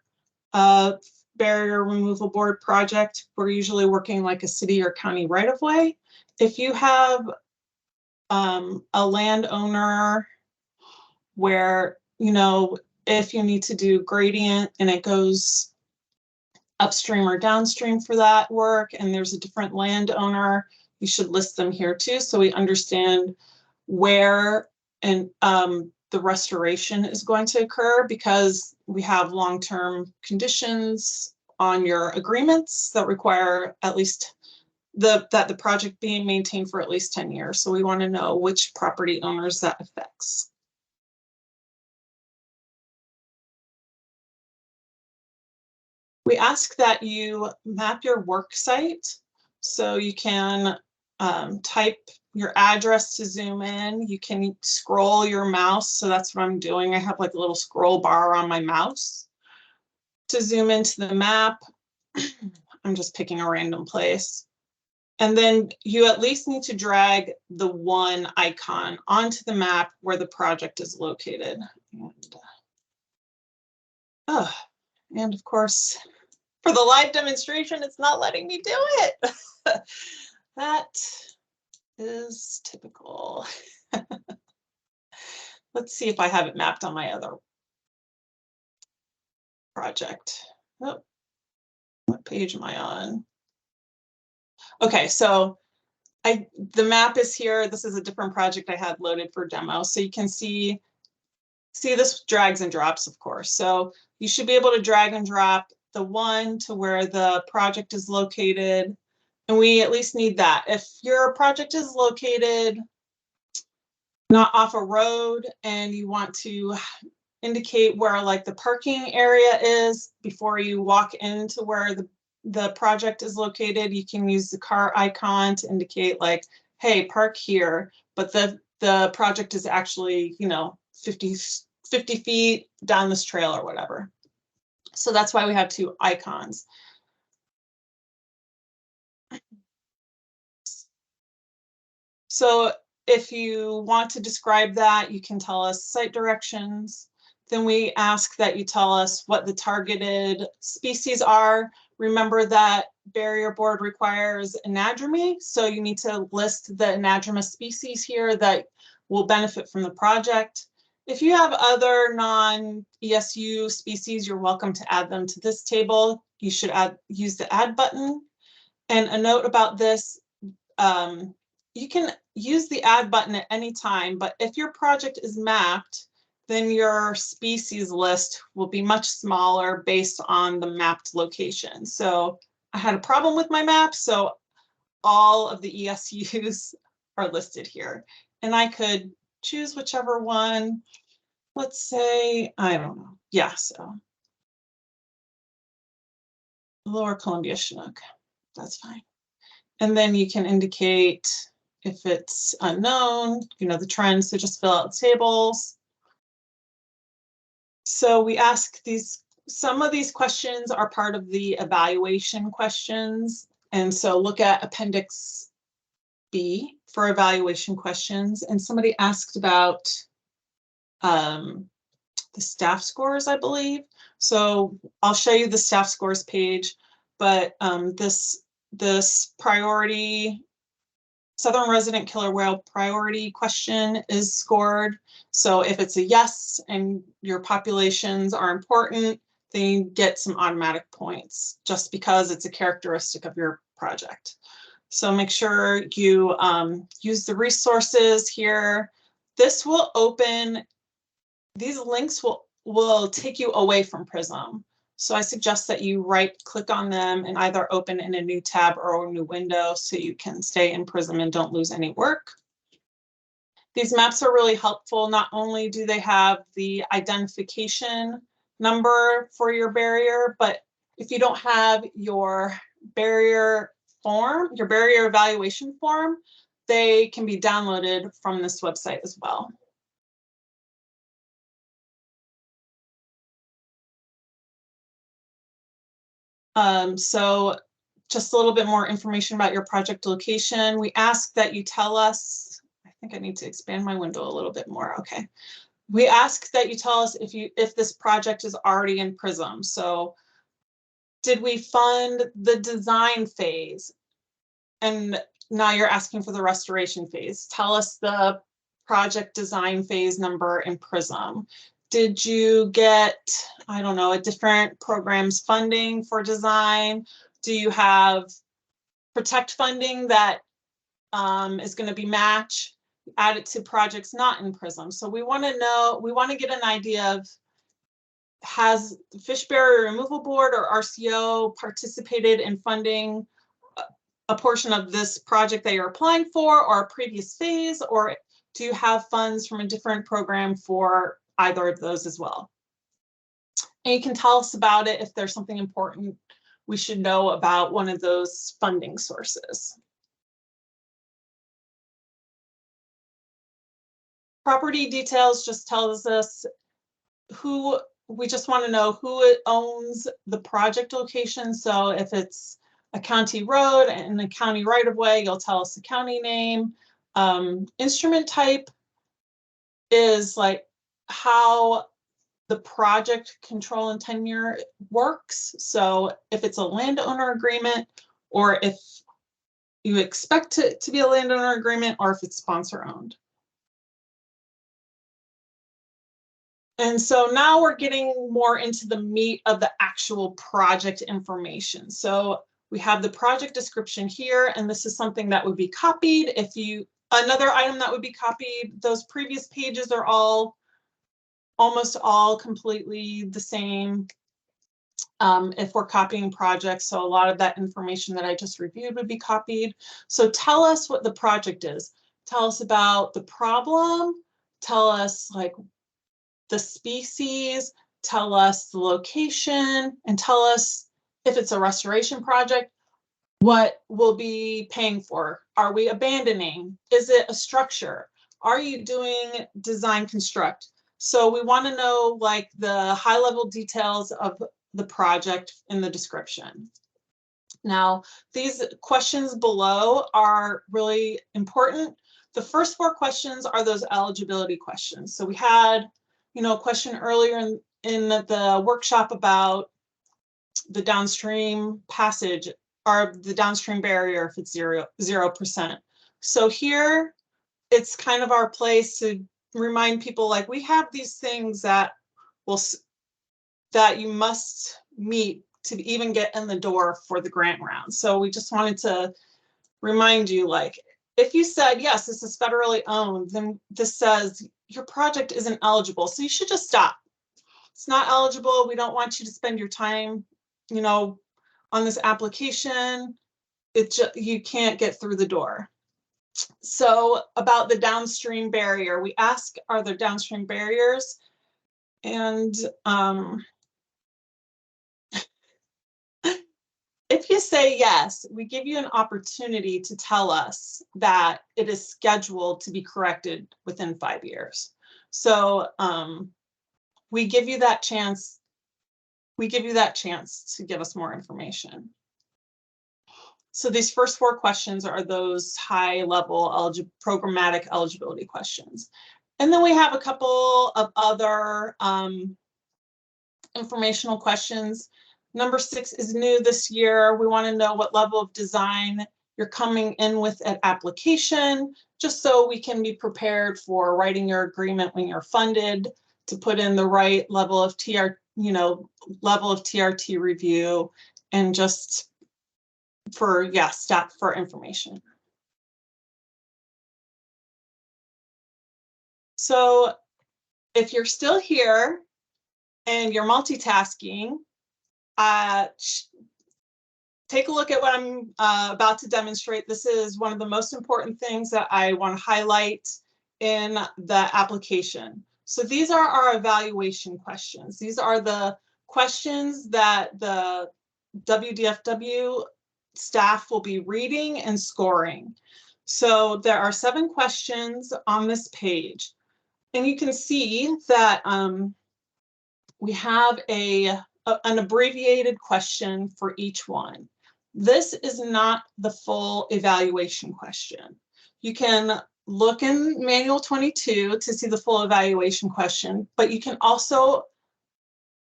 a barrier removal board project. We're usually working like a city or county right of way. If you have a landowner where, you know, if you need to do gradient and it goes upstream or downstream for that work, and there's a different landowner, you should list them here too, so we understand where and the restoration is going to occur, because we have long-term conditions on your agreements that require at least that the project being maintained for at least 10 years. So we want to know which property owners that affects. We ask that you map your work site, so you can type your address to zoom in. You can scroll your mouse, so that's what I'm doing. I have like a little scroll bar on my mouse to zoom into the map. I'm just picking a random place. And then you at least need to drag the one icon onto the map where the project is located. And of course, for the live demonstration, it's not letting me do it. That is typical. Let's see if I have it mapped on my other project. Oh, what page am I on? Okay, so the map is here. This is a different project I had loaded for demo. So you can see this drags and drops, of course. So you should be able to drag and drop the one to where the project is located. And we at least need that. If your project is located not off a road and you want to indicate where like the parking area is before you walk into where the project is located, you can use the car icon to indicate like, hey, park here. But the project is actually, you know, 50 feet down this trail or whatever. So that's why we have two icons. So if you want to describe that, you can tell us site directions. Then we ask that you tell us what the targeted species are. Remember that barrier board requires anadromy, so you need to list the anadromous species here that will benefit from the project. If you have other non-ESU species, you're welcome to add them to this table. You should use the add button. And a note about this, you can use the add button at any time, but if your project is mapped, then your species list will be much smaller based on the mapped location. So I had a problem with my map, so all of the ESUs are listed here. And I could choose whichever one. Let's say, I don't know. Yeah, so Lower Columbia Chinook, that's fine. And then you can indicate if it's unknown, you know, the trends, so just fill out tables. So we ask some of these questions are part of the evaluation questions. And so look at Appendix B for evaluation questions. And somebody asked about the staff scores, I believe. So I'll show you the staff scores page. but this priority Southern resident killer whale priority question is scored. So if it's a yes and your populations are important, then you get some automatic points just because it's a characteristic of your project. So make sure you use the resources here. This will open, these links will take you away from PRISM. So I suggest that you right-click on them and either open in a new tab or a new window so you can stay in PRISM and don't lose any work. These maps are really helpful. Not only do they have the identification number for your barrier, but if you don't have your barrier form, your barrier evaluation form, they can be downloaded from this website as well. So just a little bit more information about your project location. We ask that you tell us, I think I need to expand my window a little bit more. Okay. We ask that you tell us if this project is already in PRISM. So did we fund the design phase? And now you're asking for the restoration phase. Tell us the project design phase number in PRISM. Did you get, I don't know, a different program's funding for design? Do you have protect funding that is going to be matched? Add it to projects not in PRISM. So we want to know, we want to get an idea of, has the Fish Barrier Removal Board or RCO participated in funding a portion of this project that you're applying for or a previous phase, or do you have funds from a different program for either of those as well? And you can tell us about it if there's something important we should know about one of those funding sources. Property details just tells us who, we just want to know who owns the project location. So if it's a county road and a county right of way, you'll tell us the county name. Instrument type is like how the project control and tenure works. So if it's a landowner agreement, or if you expect it to be a landowner agreement, or if it's sponsor owned. And so now we're getting more into the meat of the actual project information. So we have the project description here, and this is something that would be copied. If you, another item that would be copied, those previous pages are all, almost all completely the same if we're copying projects. So a lot of that information that I just reviewed would be copied. So tell us what the project is. Tell us about the problem. Tell us like the species, tell us the location, and tell us if it's a restoration project, what we'll be paying for. Are we abandoning? Is it a structure? Are you doing design construct? So we want to know like the high level details of the project in the description. Now, these questions below are really important. The first 4 questions are those eligibility questions. So we had, you know, a question earlier in the workshop about the downstream passage or the downstream barrier if it's 0%. So here it's kind of our place to remind people like we have these things that that you must meet to even get in the door for the grant round. So we just wanted to remind you, like, if you said, yes, this is federally owned, then this says your project isn't eligible. So you should just stop. It's not eligible. We don't want you to spend your time, you know, on this application. You can't get through the door. So about the downstream barrier, we ask, are there downstream barriers? And if you say yes, we give you an opportunity to tell us that it is scheduled to be corrected within 5 years. So we give you that chance. We give you that chance to give us more information. So these first 4 questions are those high-level programmatic eligibility questions. And then we have a couple of other informational questions. Number 6 is new this year. We want to know what level of design you're coming in with at application, just so we can be prepared for writing your agreement when you're funded to put in the right level of level of TRT review, and just for, staff for information. So if you're still here and you're multitasking, take a look at what I'm about to demonstrate. This is one of the most important things that I want to highlight in the application. So these are our evaluation questions. These are the questions that the WDFW staff will be reading and scoring. So there are 7 questions on this page. And you can see that we have an abbreviated question for each one. This is not the full evaluation question. You can look in Manual 22 to see the full evaluation question, but you can also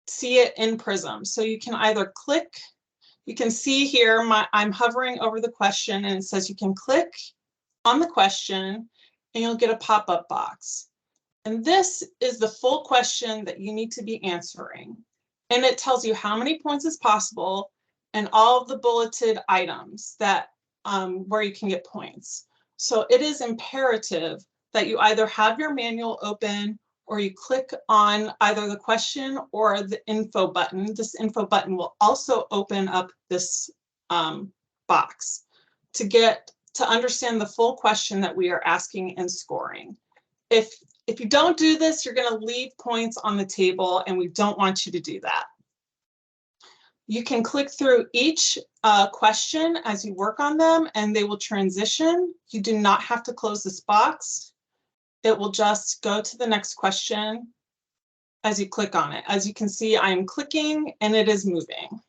see it in PRISM. So you can either click, you can see here, I'm hovering over the question and it says you can click on the question and you'll get a pop-up box. And this is the full question that you need to be answering. And it tells you how many points is possible and all of the bulleted items that where you can get points. So it is imperative that you either have your manual open or you click on either the question or the info button. This info button will also open up this box to understand the full question that we are asking and scoring. If you don't do this, you're going to leave points on the table, and we don't want you to do that. You can click through each question as you work on them, and they will transition. You do not have to close this box. It will just go to the next question as you click on it. As you can see, I am clicking, and it is moving.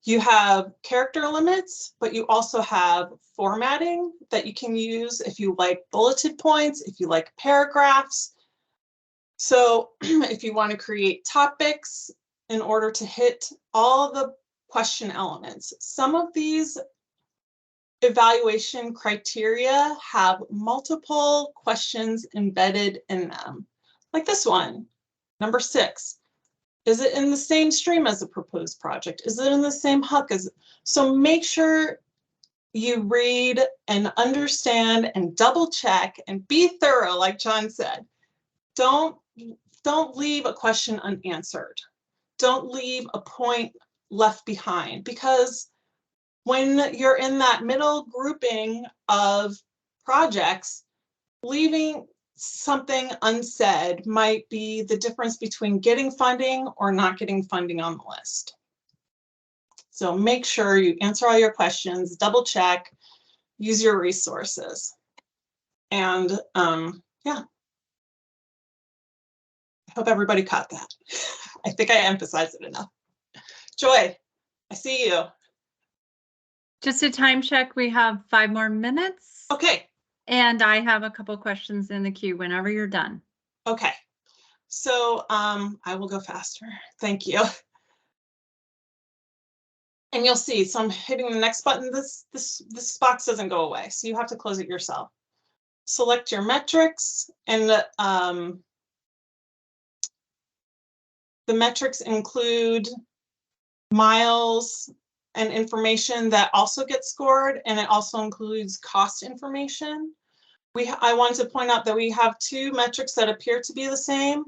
You have character limits, but you also have formatting that you can use if you like bulleted points, if you like paragraphs. So if you want to create topics in order to hit all the question elements. Some of these evaluation criteria have multiple questions embedded in them, like this one, number 6. Is it in the same stream as the proposed project? Is it in the same hook as? So make sure you read and understand and double check and be thorough, like John said. Don't leave a question unanswered. Don't leave a point left behind, because when you're in that middle grouping of projects, leaving something unsaid might be the difference between getting funding or not getting funding on the list. So make sure you answer all your questions, double check, use your resources. And yeah, I hope everybody caught that. I think I emphasized it enough. Joy, I see you. Just a time check. We have 5 more minutes. Okay. And I have a couple questions in the queue whenever you're done. Okay. So I will go faster. Thank you. And you'll see, so I'm hitting the next button. This box doesn't go away, so you have to close it yourself. Select your metrics, and the metrics include miles and information that also gets scored, and it also includes cost information. I wanted to point out that we have 2 metrics that appear to be the same.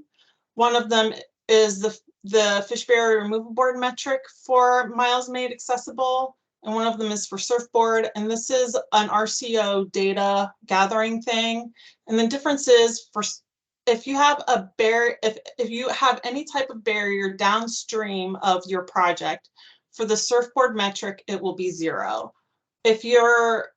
One of them is the fish barrier removal board metric for miles made accessible, and one of them is for surfboard. And this is an RCO data gathering thing. And the difference is if you have a if you have any type of barrier downstream of your project, for the surfboard metric, it will be 0. If your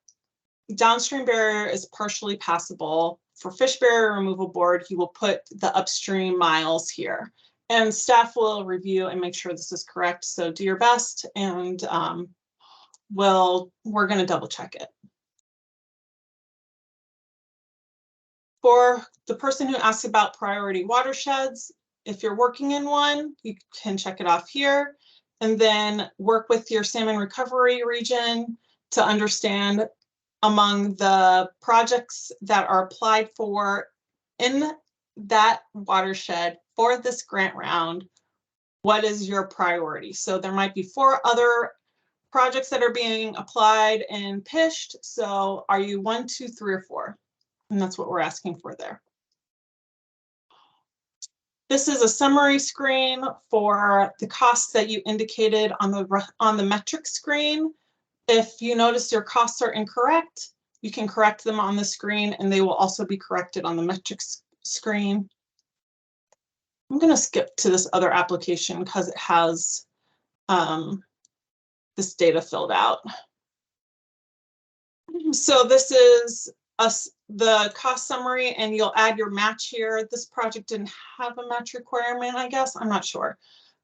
downstream barrier is partially passable, for fish barrier removal board, you will put the upstream miles here. And staff will review and make sure this is correct. So do your best, and we're going to double check it. For the person who asks about priority watersheds, if you're working in one, you can check it off here. and then work with your salmon recovery region to understand among the projects that are applied for in that watershed for this grant round, what is your priority? So there might be 4 other projects that are being applied and pitched. So are you 1, 2, 3, or 4? And that's what we're asking for there. This is a summary screen for the costs that you indicated on the metric screen. If you notice your costs are incorrect, you can correct them on the screen, and they will also be corrected on the metrics screen. I'm going to skip to this other application because it has this data filled out. So this is the cost summary, and you'll add your match here. This project didn't have a match requirement, I guess. I'm not sure.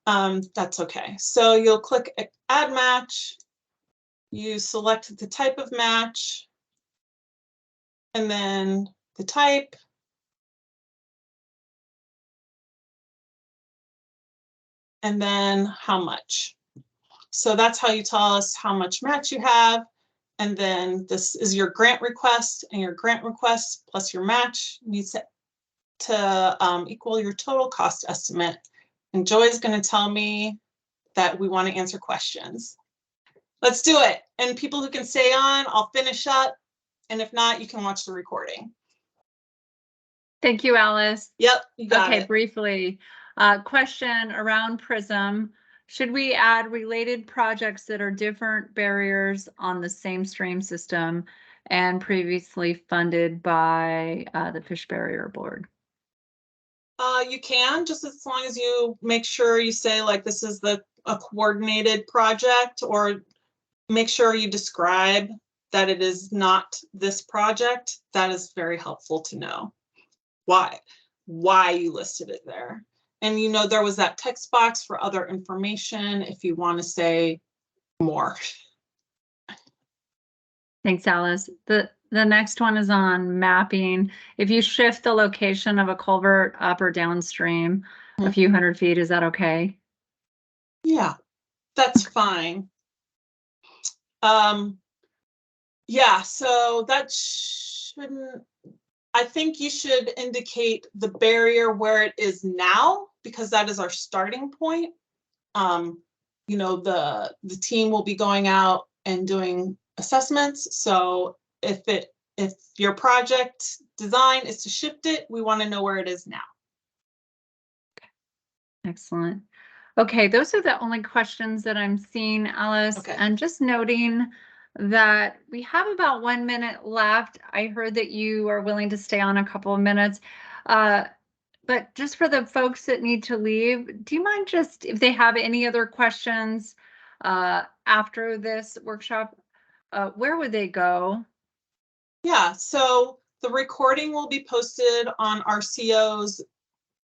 That's okay. So you'll click Add Match. You select the type of match, and then the type. And then how much. So that's how you tell us how much match you have. And then this is your grant request, and your grant request plus your match needs to equal your total cost estimate. And Joy is going to tell me that we want to answer questions. Let's do it. And people who can stay on, I'll finish up. And if not, you can watch the recording. Thank you, Alice. Yep, you got Okay, it. briefly, question around PRISM. Should we add related projects that are different barriers on the same stream system and previously funded by the Fish Barrier Board? You can, just as long as you make sure you say like this is a coordinated project, or make sure you describe that it is not this project. That is very helpful to know why you listed it there. And you know, there was that text box for other information if you want to say more. Thanks, Alice. The next one is on mapping. If you shift the location of a culvert up or downstream a few hundred feet, is that okay? Yeah, that's fine. Yeah, so that shouldn't, I think you should indicate the barrier where it is now, because that is our starting point. You know, the team will be going out and doing assessments. So if your project design is to shift it, we want to know where it is now. Excellent. Okay, those are the only questions that I'm seeing, Alice. Okay. And just noting that we have about 1 minute left. I heard that you are willing to stay on a couple of minutes. But just for the folks that need to leave, do you mind just, if they have any other questions after this workshop, where would they go? Yeah, so the recording will be posted on our CO's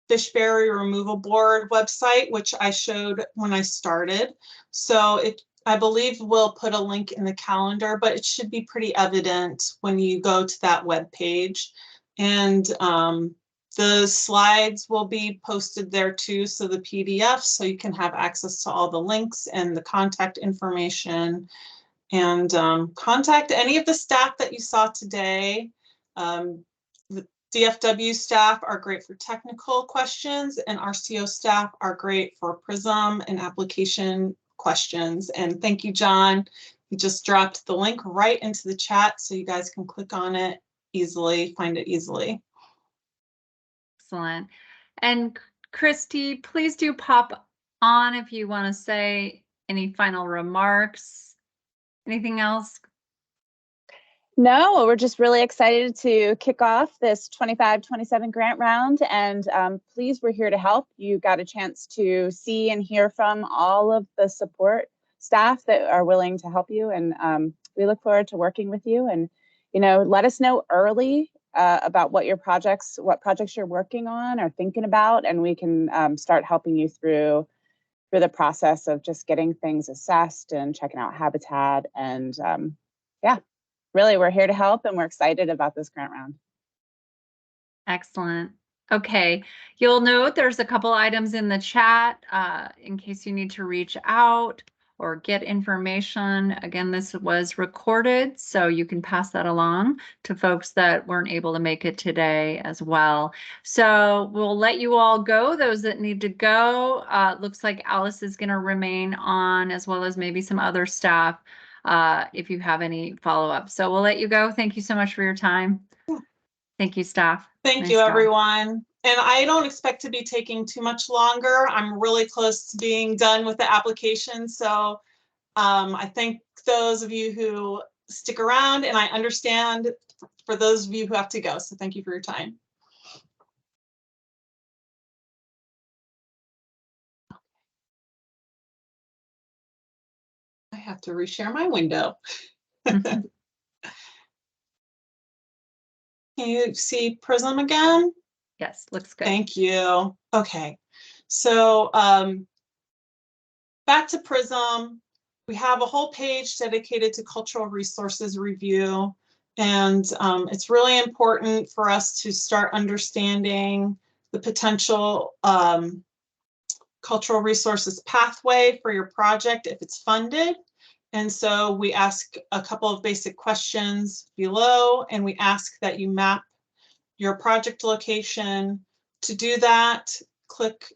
Fish Barrier Removal Board website, which I showed when I started. So I believe we'll put a link in the calendar, but it should be pretty evident when you go to that web page. And the slides will be posted there too, so the PDF, so you can have access to all the links and the contact information. And contact any of the staff that you saw today. The DFW staff are great for technical questions, and our CO staff are great for PRISM and application questions. And thank you, John. He just dropped the link right into the chat, so you guys can click on it easily, find it easily. Excellent. And Christy, please do pop on if you want to say any final remarks. Anything else? No, we're just really excited to kick off this 25-27 grant round, and please, we're here to help. You got a chance to see and hear from all of the support staff that are willing to help you, and we look forward to working with you. And let us know early about what projects you're working on or thinking about, and we can start helping you through the process of just getting things assessed and checking out habitat. And yeah, really, we're here to help, and we're excited about this grant round. Excellent. Okay, you'll note there's a couple items in the chat in case you need to reach out or get information. Again, this was recorded, so you can pass that along to folks that weren't able to make it today as well. So we'll let you all go, those that need to go. Looks like Alice is going to remain on, as well as maybe some other staff if you have any follow-up. So we'll let you go. Thank you so much for your time. Thank you, staff. Thank Nice you, job. everyone. And I don't expect to be taking too much longer. I'm really close to being done with the application. So I thank those of you who stick around, and I understand for those of you who have to go. So thank you for your time. I have to reshare my window. Can you see PRISM again? Yes, looks good. Thank you. Okay, so back to PRISM. We have a whole page dedicated to cultural resources review, and it's really important for us to start understanding the potential cultural resources pathway for your project if it's funded. And so we ask a couple of basic questions below, and we ask that you map your project location. To do that, click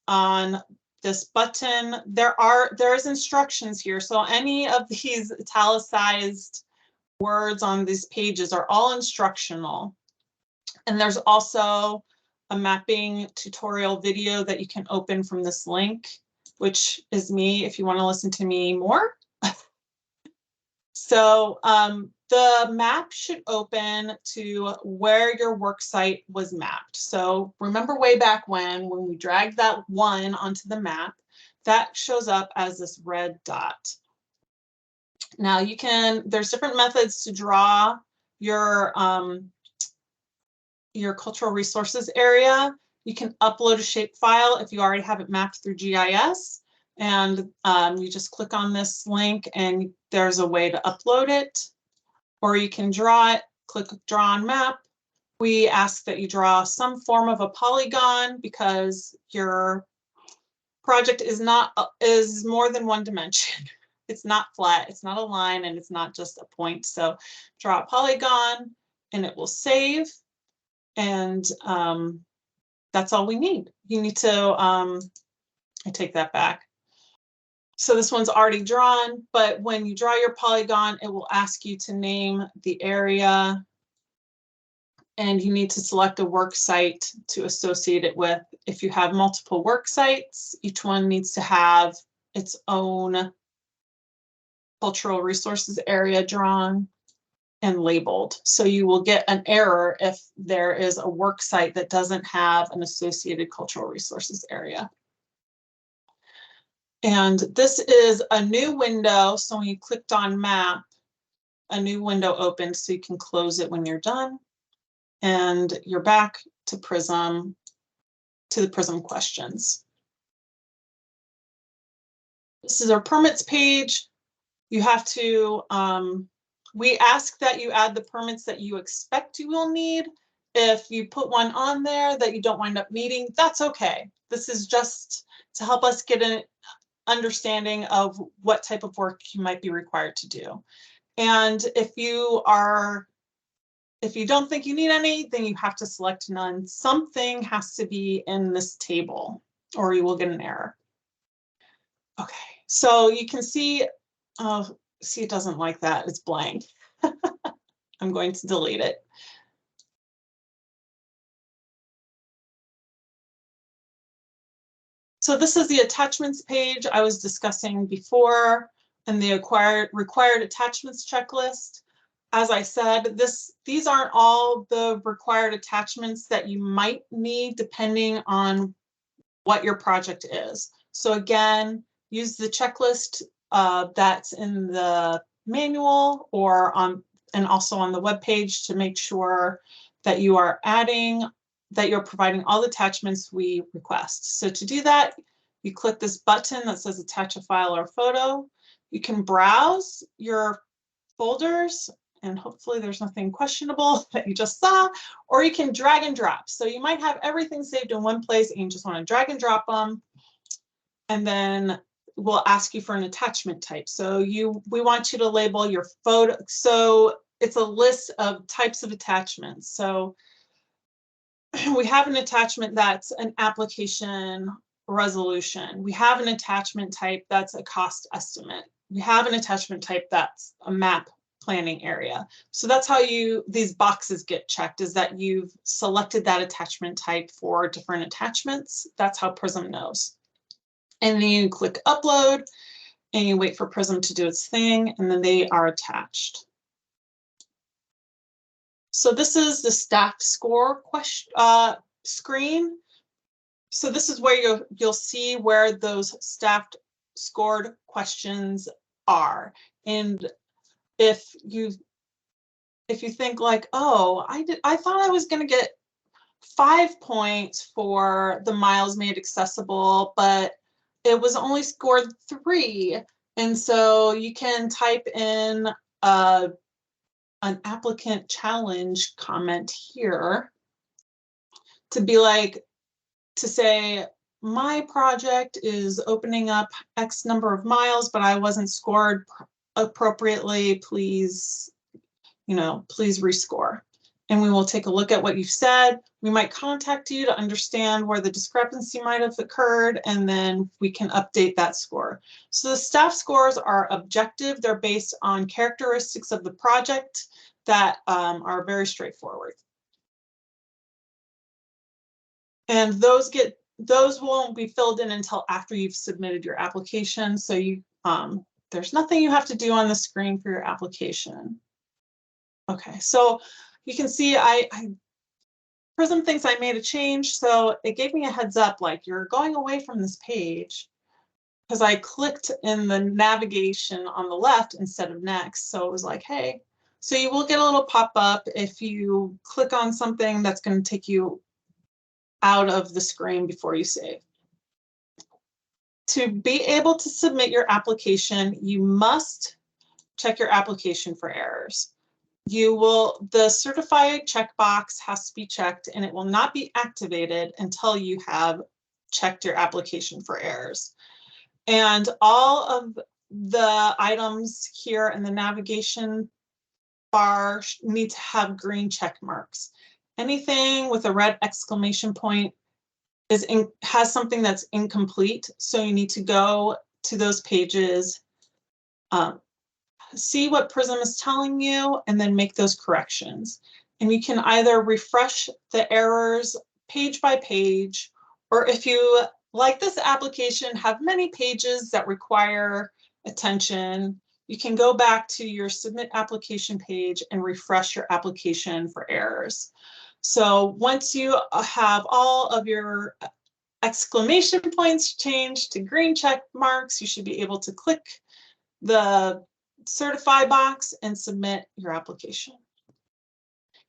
on this button. There's instructions here. So any of these italicized words on these pages are all instructional. And there's also a mapping tutorial video that you can open from this link, which is me if you want to listen to me more. So the map should open to where your work site was mapped. So remember way back when we dragged that 1 onto the map, that shows up as this red dot. Now there's different methods to draw your cultural resources area. You can upload a shapefile if you already have it mapped through GIS. And you just click on this link and there's a way to upload it. Or you can draw it, click draw on map. We ask that you draw some form of a polygon because your project is more than one dimension. It's not flat, it's not a line, and it's not just a point. So draw a polygon and it will save. And that's all we need. You need to, I take that back. So this one's already drawn, but when you draw your polygon, it will ask you to name the area, and you need to select a work site to associate it with. If you have multiple work sites, each one needs to have its own cultural resources area drawn and labeled. So you will get an error if there is a work site that doesn't have an associated cultural resources area. And this is a new window. So when you clicked on map, a new window opens so you can close it when you're done. And you're back to PRISM, to the PRISM questions. This is our permits page. You have to, we ask that you add the permits that you expect you will need. If you put one on there that you don't wind up needing, that's okay. This is just to help us get an understanding of what type of work you might be required to do. And if you don't think you need any, then you have to select none. Something has to be in this table or you will get an error. Okay, so you can see, see, it doesn't like that, it's blank. I'm going to delete it. So this is the attachments page I was discussing before, and the required attachments checklist. As I said, these aren't all the required attachments that you might need depending on what your project is. So again, use the checklist that's in the manual or and also on the webpage to make sure that you are you're providing all the attachments we request. So to do that, you click this button that says attach a file or photo. You can browse your folders and hopefully there's nothing questionable that you just saw, or you can drag and drop. So you might have everything saved in one place and you just want to drag and drop them. And then we'll ask you for an attachment type. So we want you to label your photo. So it's a list of types of attachments. So we have an attachment that's an application resolution. We have an attachment type that's a cost estimate. We have an attachment type that's a map planning area. So that's how these boxes get checked, is that you've selected that attachment type for different attachments. That's how PRISM knows. And then you click upload and you wait for PRISM to do its thing, and then they are attached. So this is the staff score screen. So this is where you'll see where those staffed scored questions are. And if you think like, oh, I thought I was going to get 5 points for the miles made accessible, but it was only scored 3. And so you can type in an applicant challenge comment here to be like, to say, my project is opening up X number of miles, but I wasn't scored appropriately. Please, please rescore. And we will take a look at what you've said. We might contact you to understand where the discrepancy might have occurred, and then we can update that score. So the staff scores are objective. They're based on characteristics of the project that are very straightforward. And those won't be filled in until after you've submitted your application. So there's nothing you have to do on the screen for your application. Okay, so you can see PRISM thinks I made a change, so it gave me a heads up like, you're going away from this page, because I clicked in the navigation on the left instead of next. So it was like, hey, so you will get a little pop-up if you click on something that's going to take you out of the screen before you save. To be able to submit your application, you must check your application for errors. The certified checkbox has to be checked, and it will not be activated until you have checked your application for errors. And all of the items here in the navigation bar need to have green check marks. Anything with a red exclamation point has something that's incomplete, so you need to go to those pages, see what PRISM is telling you, and then make those corrections. And you can either refresh the errors page by page, or if you, like this application, have many pages that require attention, you can go back to your submit application page and refresh your application for errors. So once you have all of your exclamation points changed to green check marks, you should be able to click the certify box and submit your application.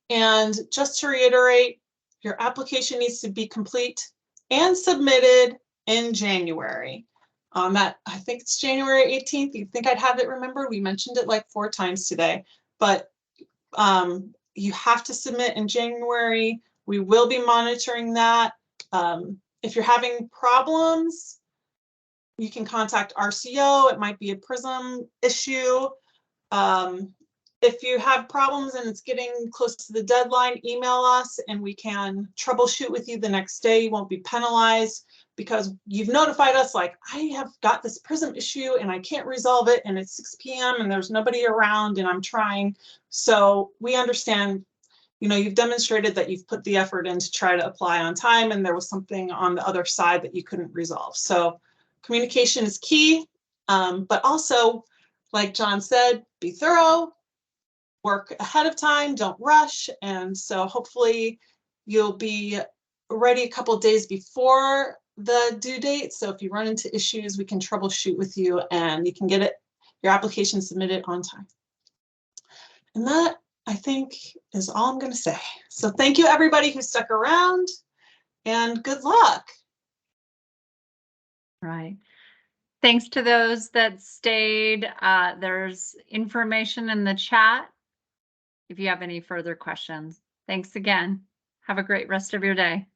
And just to reiterate, your application needs to be complete and submitted in January. I think it's January 18th. You'd think I'd have it remembered. We mentioned it like 4 times today, but you have to submit in January. We will be monitoring that. If you're having problems, you can contact RCO. It might be a PRISM issue. If you have problems and it's getting close to the deadline, email us and we can troubleshoot with you the next day. You won't be penalized because you've notified us like, I have got this PRISM issue and I can't resolve it, and it's 6 p.m. and there's nobody around and I'm trying. So we understand, you've demonstrated that you've put the effort in to try to apply on time, and there was something on the other side that you couldn't resolve. So communication is key, but also, like John said, be thorough, work ahead of time, don't rush. And so hopefully you'll be ready a couple of days before the due date. So if you run into issues, we can troubleshoot with you and you can get your application submitted on time. And that, I think, is all I'm going to say. So thank you, everybody who stuck around, and good luck. Right. Thanks to those that stayed. There's information in the chat if you have any further questions. Thanks again. Have a great rest of your day.